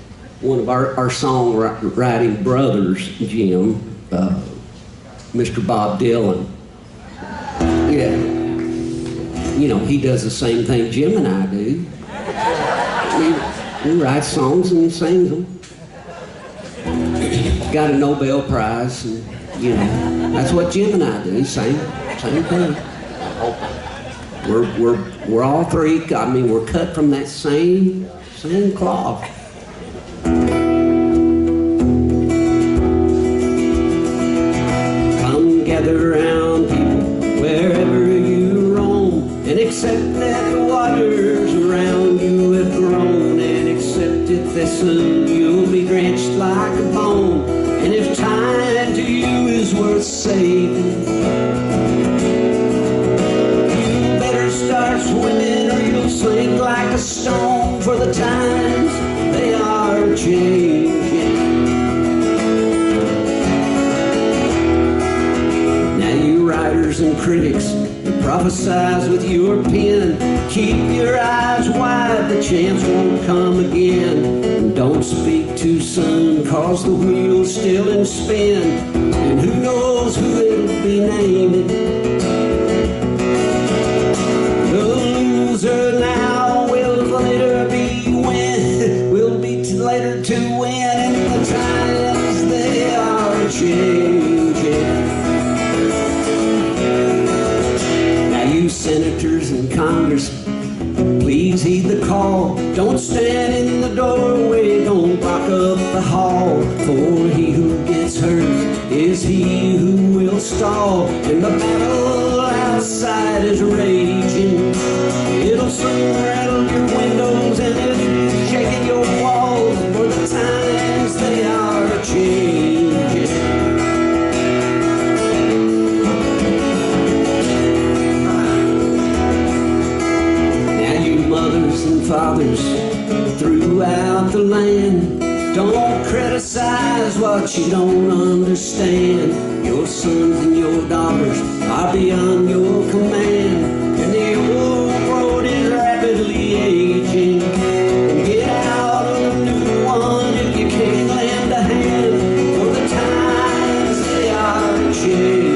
one of our songwriting brothers, Jim, Mr. Bob Dylan. Yeah, you know, he does the same thing Jim and I do. He writes songs and sings them. Got a Nobel Prize, and you know, that's what Jim and I do. Same thing. We're all three. I mean, we're cut from that same cloth. Come gather round, people, wherever you roam, and accept that the waters around you have grown, and accept it that soon you'll be drenched like a bone. And if time to you is worth saving, you better start swimming or you'll sink like a stone, for the times they are changing. Now you writers and critics, you prophesize with your pen, keep your eyes wide, the chance won't come again. And don't speak too soon, cause the wheel's still in spin, and who knows who it'll be naming. The loser now will later be later to win, and the times they are changing. Now you senators and Congress, please heed the call. Don't stand in the doorway, don't block up the hall, for he who gets hurt is he who will stall. And the battle outside is raging, it'll soon rattle your windows and it's shaking your walls, for the times they are changing. Now you mothers and fathers throughout the land, don't criticize what you don't understand. Your sons and your daughters are beyond your command, and the old road is rapidly aging. And get out on a new one if you can't lend a hand, for the times they are changing.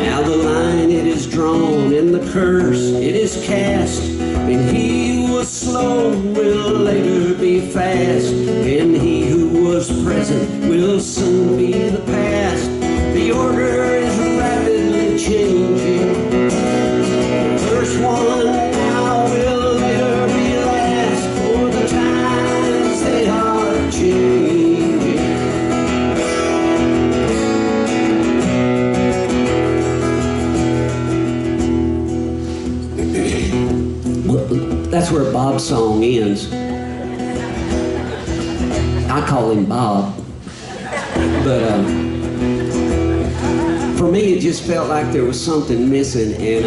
Now the line it is drawn and the curse it is cast, and he was slow will later be fast, and he who was present will soon be the past. The order is rapidly changing. First one now will later be last, for the times they are changing. That's where Bob's song ends. I call him Bob, but for me it just felt like there was something missing, and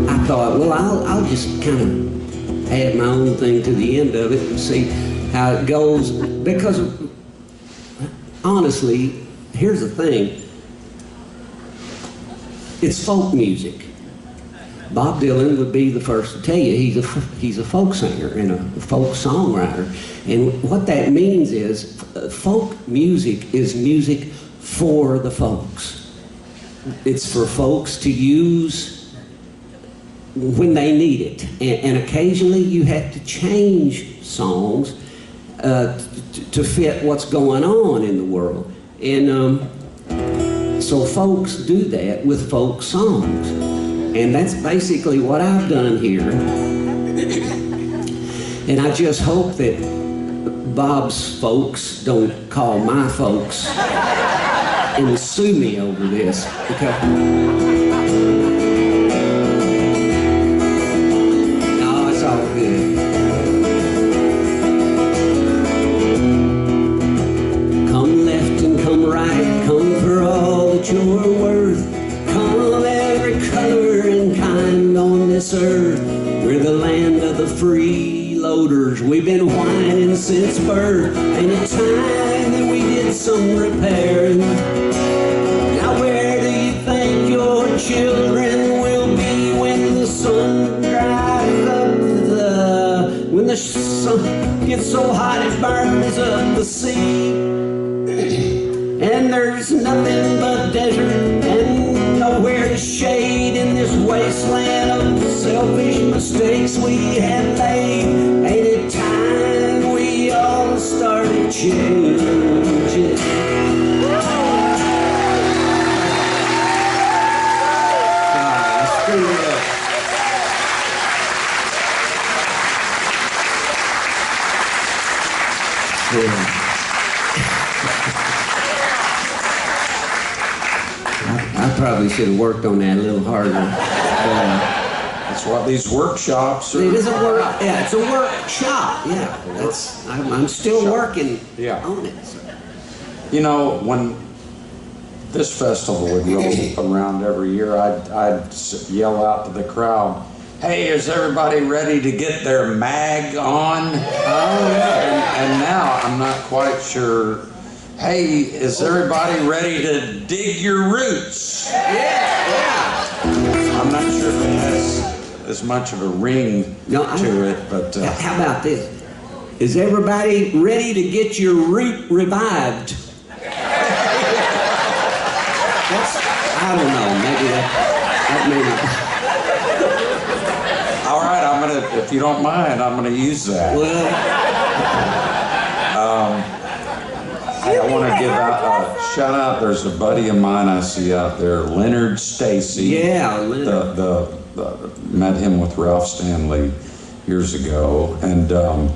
I thought, well, I'll just kind of add my own thing to the end of it and see how it goes, because honestly, here's the thing, it's folk music. Bob Dylan would be the first to tell you he's a folk singer and a folk songwriter. And what that means is folk music is music for the folks. It's for folks to use when they need it. And occasionally you have to change songs to fit what's going on in the world. And so folks do that with folk songs. And that's basically what I've done here. And I just hope that Bob's folks don't call my folks and sue me over this. Okay? No, it's all good. Come left and come right, come for all that you're worth. Come every color and kind on this earth. We're the land of the freeloaders. We've been whining since birth. Ain't it time that we did some repairing? Now where do you think your children will be when the sun dries up when the sun gets so hot it burns up the sea? And there's nothing but desert and nowhere to shade in this wasteland of selfish mistakes we have made. Ain't it time we all started changing? I probably should have worked on that a little harder. That's what these workshops are. It is a work. Yeah, it's a workshop. Yeah, I'm still working on it. So. You know, when this festival would roll around every year, I'd yell out to the crowd, "Hey, is everybody ready to get their mag on?" Oh yeah. And now I'm not quite sure. Hey, is everybody ready to dig your roots? Yeah. I'm not sure if it has as much of a ring to it, but... how about this? Is everybody ready to get your root revived? I don't know, maybe that may All right, if you don't mind, I'm gonna use that. Well... I want to give out a shout out. There's a buddy of mine I see out there, Leonard Stacy. Yeah, Leonard. Met him with Ralph Stanley years ago, and of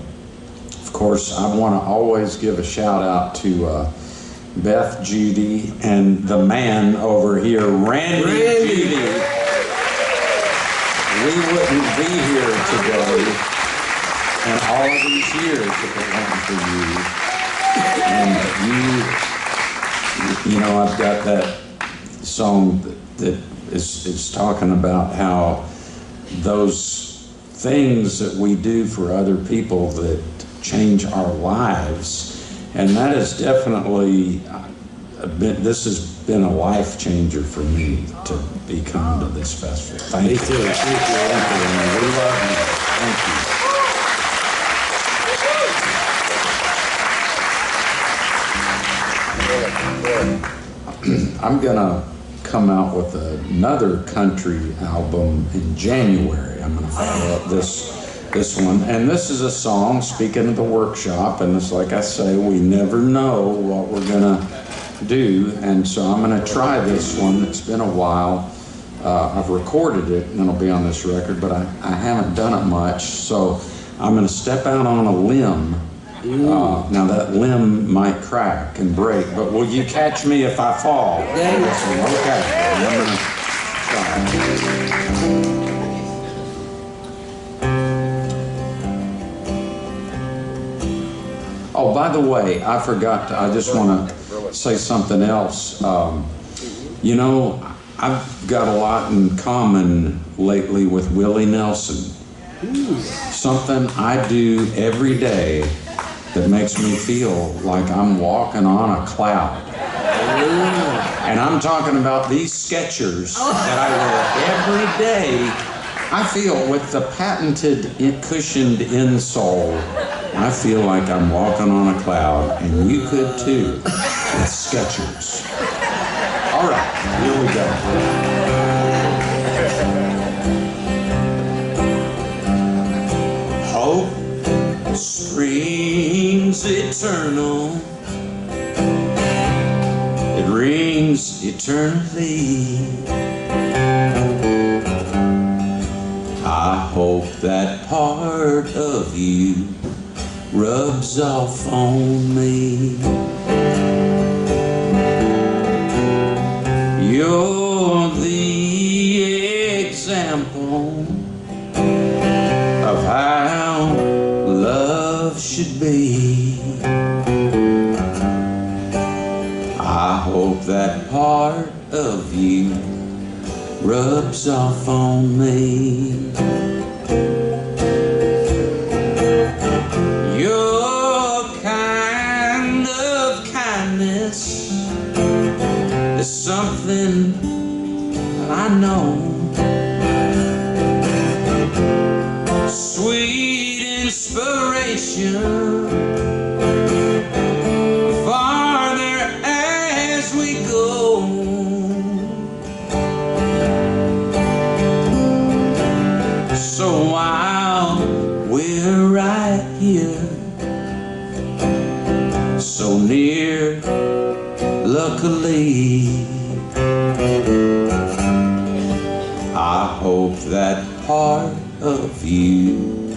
course I want to always give a shout out to Beth Judy and the man over here, Randy. Judy. We wouldn't be here today in all of these years if it wasn't for you. And you know, I've got that song that is talking about how those things that we do for other people that change our lives, and that is definitely this has been a life changer for me to be coming to this festival. Thank you. Thank you. Thank you. We love you. Thank you. I'm gonna come out with another country album in January. I'm going to follow up this one. And this is a song, speaking of the workshop, and it's like I say, we never know what we're going to do. And so I'm going to try this one. It's been a while. I've recorded it, and it'll be on this record, but I haven't done it much. So I'm going to step out on a limb. Now that limb might crack and break, but will you catch me if I fall? Okay. I'm going to try. Oh, by the way, I forgot I just want to say something else. You know, I've got a lot in common lately with Willie Nelson. Something I do every day that makes me feel like I'm walking on a cloud. And I'm talking about these Skechers that I wear every day. I feel with the patented cushioned insole, I feel like I'm walking on a cloud, and you could too with Skechers. All right, here we go. Hope springs eternal. It rings eternally. I hope that part of you rubs off on me. You're the example of how love should be. I hope that part of you rubs off on me. Your kind of kindness is something I know. Sweet inspiration, farther as we go. So while we're right here, so near, luckily, I hope that part of you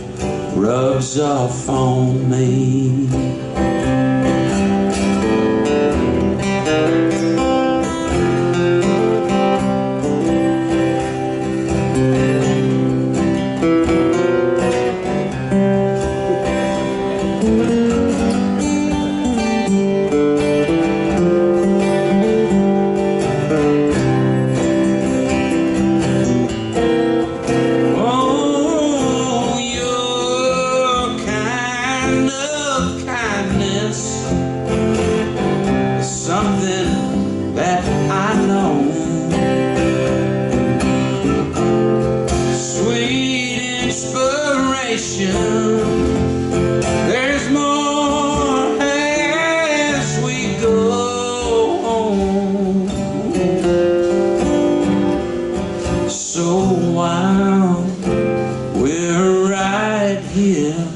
rubs off on me. Something that I know. Sweet inspiration, there's more as we go. So while we're right here,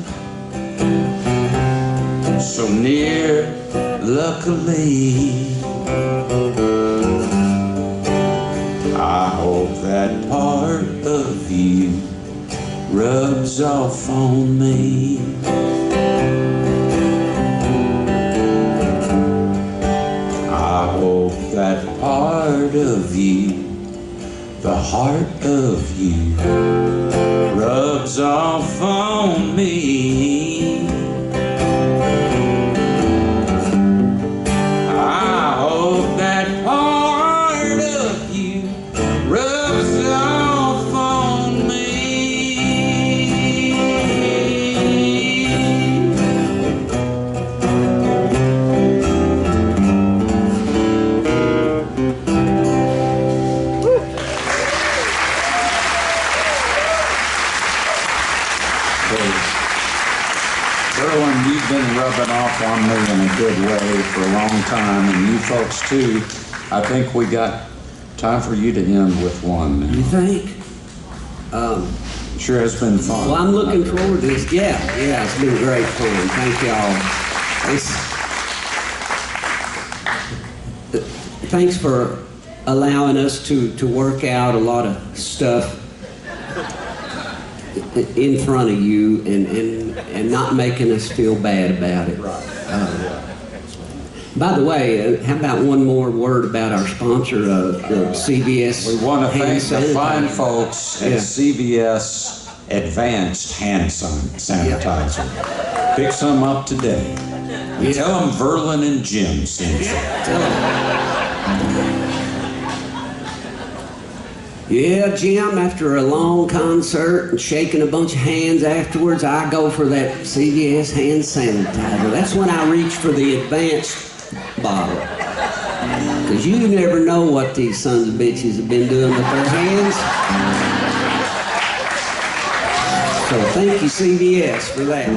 so near, luckily, I hope that part of you rubs off on me. I hope that part of you, the heart of you, rubs off on me. Verlon, you've been rubbing off on me in a good way for a long time, and you folks too. I think we got time for you to end with one now. You think? Sure has been fun. Well, I'm looking forward to this. Yeah, it's been great fun. Thank y'all. Thanks for allowing us to work out a lot of stuff in front of you and not making us feel bad about it. By the way, how about one more word about our sponsor, the CVS? We want to thank the fine sanitizer. folks at CVS Advanced Hand Sanitizer. Pick some up today. Tell them Verlon and Jim sent you. Tell 'em. Yeah, Jim, after a long concert and shaking a bunch of hands afterwards, I go for that CVS hand sanitizer. That's when I reach for the advanced bottle. Because you never know what these sons of bitches have been doing with their hands. So thank you, CVS, for that.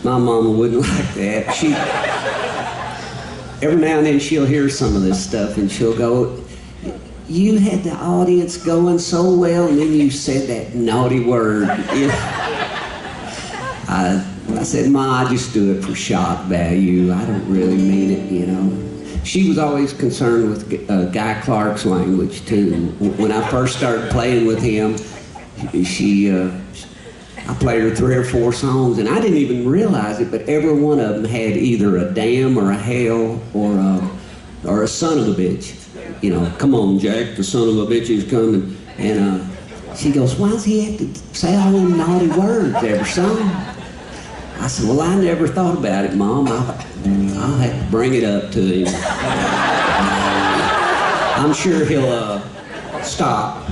My mama wouldn't like that. Every now and then she'll hear some of this stuff and she'll go, "You had the audience going so well and then you said that naughty word." I said, "Ma, I just do it for shock value. I don't really mean it, you know." She was always concerned with Guy Clark's language too. When I first started playing with him, I played her 3 or 4 songs, and I didn't even realize it, but every one of them had either a damn or a hell or a son of a bitch. You know, "Come on, Jack, the son of a bitch is coming." And she goes, "Why does he have to say all them naughty words every song?" I said, "Well, I never thought about it, Mom. I'll have to bring it up to him. I'm sure he'll stop."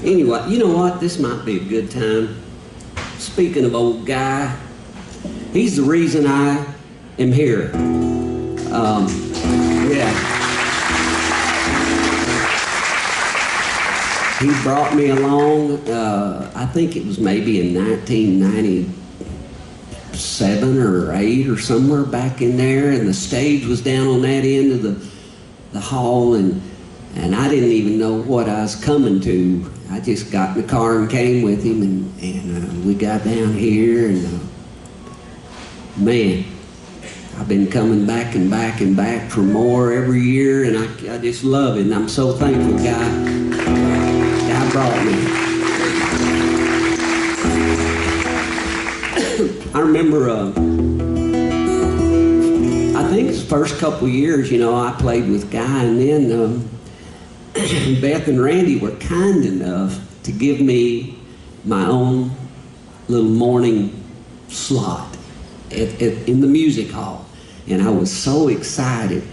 Anyway, you know what? This might be a good time. Speaking of old Guy, he's the reason I am here. He brought me along, I think it was maybe in 1997 or 8 or somewhere back in there, and the stage was down on that end of the hall, and I didn't even know what I was coming to. I just got in the car and came with him, and we got down here, and man, I've been coming back and back and back for more every year, and I just love it, and I'm so thankful God brought me. I remember, I think the first couple of years, you know, I played with Guy, and then Beth and Randy were kind enough to give me my own little morning slot in the music hall, and I was so excited.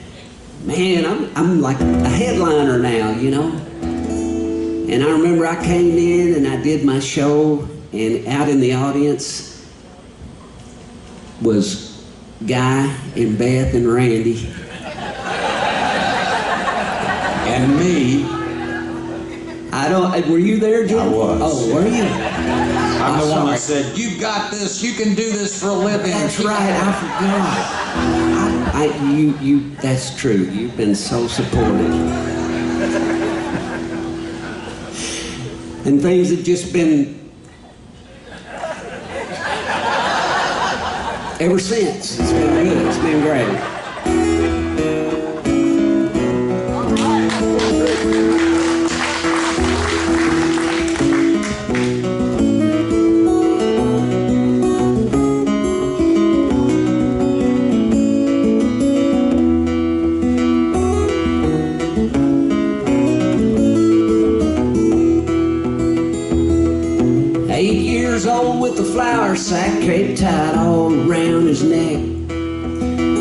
Man, I'm like a headliner now, you know. And I remember I came in and I did my show, and out in the audience was Guy and Beth and Randy. And me. Were you there, Jim? I was. Oh, were you? I'm the one that said, "You've got this, you can do this for a living." That's right, I forgot. That's true. You've been so supportive. And things have just been ever since. It's been good. It's been great. 8 years old with a flour sack draped tight all around his neck.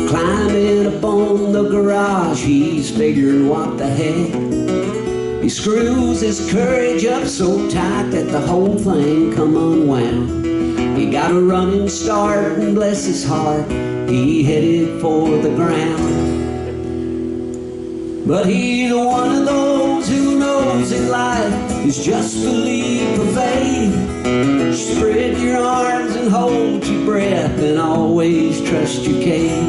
Climbing up on the garage, he's figuring what the heck. He screws his courage up so tight that the whole thing come unwound. He got a running start and bless his heart, he headed for the ground. But he's one of those who knows that life is just a leap of faith. Spread your arms and hold your breath and always trust your Kate.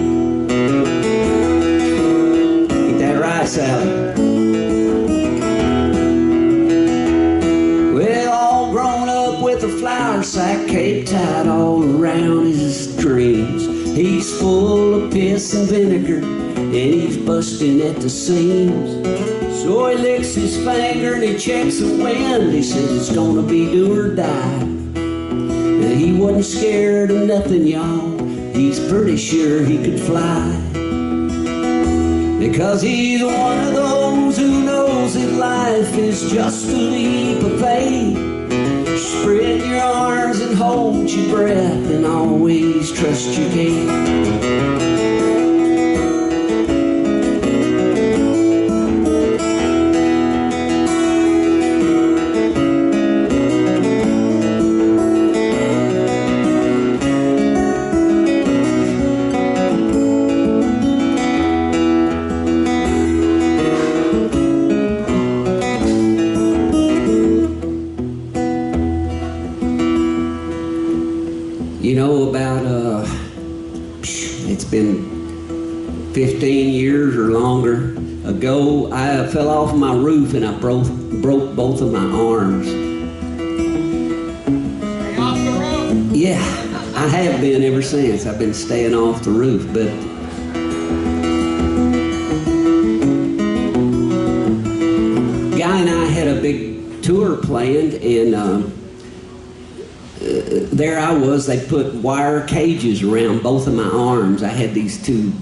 Ain't that right, Sally? Well, all grown up with a flour sack cape tied all around his dreams. He's full of piss and vinegar, and he's busting at the seams. So he licks his finger and he checks the wind. He says it's gonna be do or die. Now he wasn't scared of nothing, y'all. He's pretty sure he could fly, because he's one of those who knows that life is just a leap of faith. Spread your arms and hold your breath and always trust your Kate. You know, about, it's been 15 years or longer ago, I fell off my roof and I broke both of my arms. Stay off the roof. Yeah, I have been ever since. I've been staying off the roof, but Guy and I had a big tour planned, and there I was. They put wire cages around both of my arms. I had these two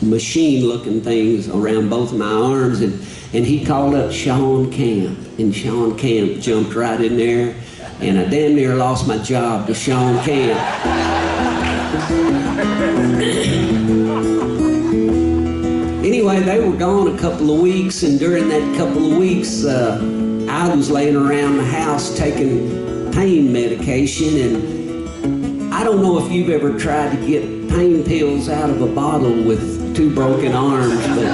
machine-looking things around both of my arms, and he called up Sean Camp, and Sean Camp jumped right in there, and I damn near lost my job to Sean Camp. Anyway, they were gone a couple of weeks, and during that couple of weeks, I was laying around the house taking pain medication, and I don't know if you've ever tried to get pain pills out of a bottle with two broken arms, but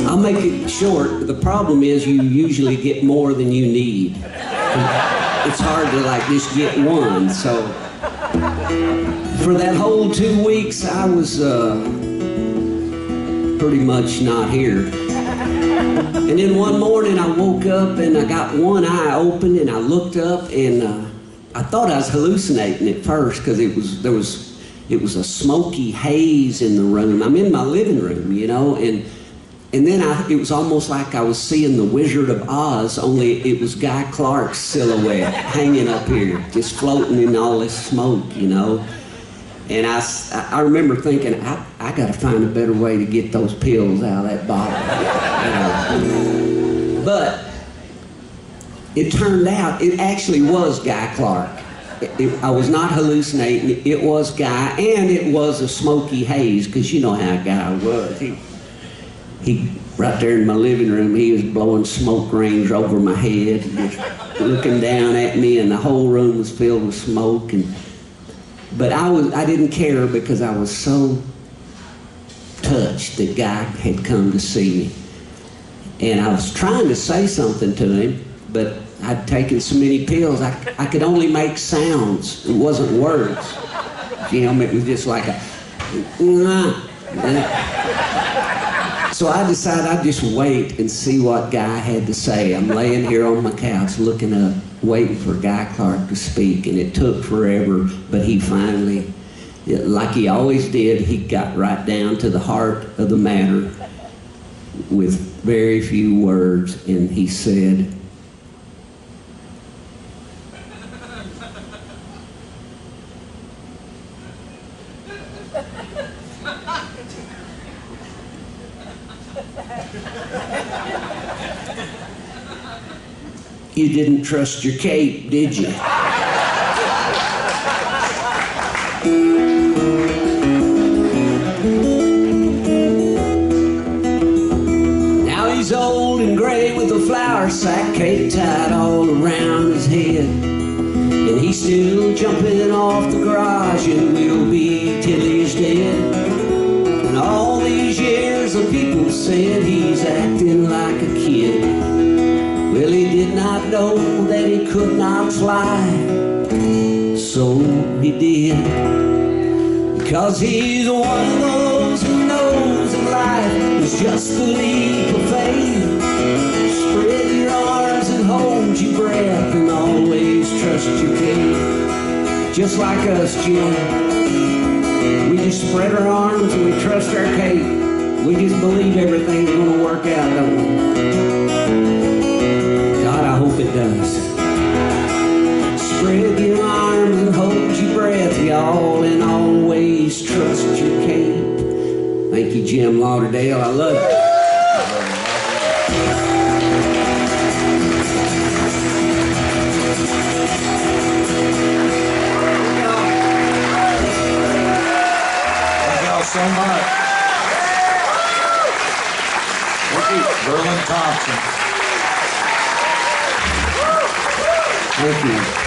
I'll make it short. The problem is you usually get more than you need. It's hard to like just get one. So for that whole 2 weeks, I was pretty much not here. And then one morning I woke up and I got one eye open and I looked up, and I thought I was hallucinating at first, because it was a smoky haze in the room. I'm in my living room, you know, and then it was almost like I was seeing the Wizard of Oz, only it was Guy Clark's silhouette hanging up here, just floating in all this smoke, you know. And I remember thinking, I got to find a better way to get those pills out of that bottle. But it turned out it actually was Guy Clark. I was not hallucinating. It was Guy, and it was a smoky haze, because you know how Guy was. He right there in my living room, he was blowing smoke rings over my head, just looking down at me, and the whole room was filled with smoke. But I didn't care, because I was so touched that Guy had come to see me. And I was trying to say something to him, but I'd taken so many pills, I could only make sounds. It wasn't words. You know, it was just like a... So I decided I'd just wait and see what Guy had to say. I'm laying here on my couch looking up, waiting for Guy Clark to speak, and it took forever, but he finally, like he always did, he got right down to the heart of the matter with very few words, and he said, "You didn't trust your cape, did you?" Now he's old and gray with a flour sack cape tied all around his head, and he's still jumping off the garage and will be till he's dead. And all these years of people said he's acting like a kid. Well, he did not know that he could not fly, so he did. Because he's one of those who knows that life is just a leap of faith. Spread your arms and hold your breath and always trust your faith. Just like us, Jim, we just spread our arms and we trust our fate. We just believe everything's gonna work out, don't we? God, I hope it does. Spread your arms and hold your breath, y'all, and always trust your cape. Thank you, Jim Lauderdale. I love it. Thank y'all so much. Thank you, Verlon Thompson. Thank you.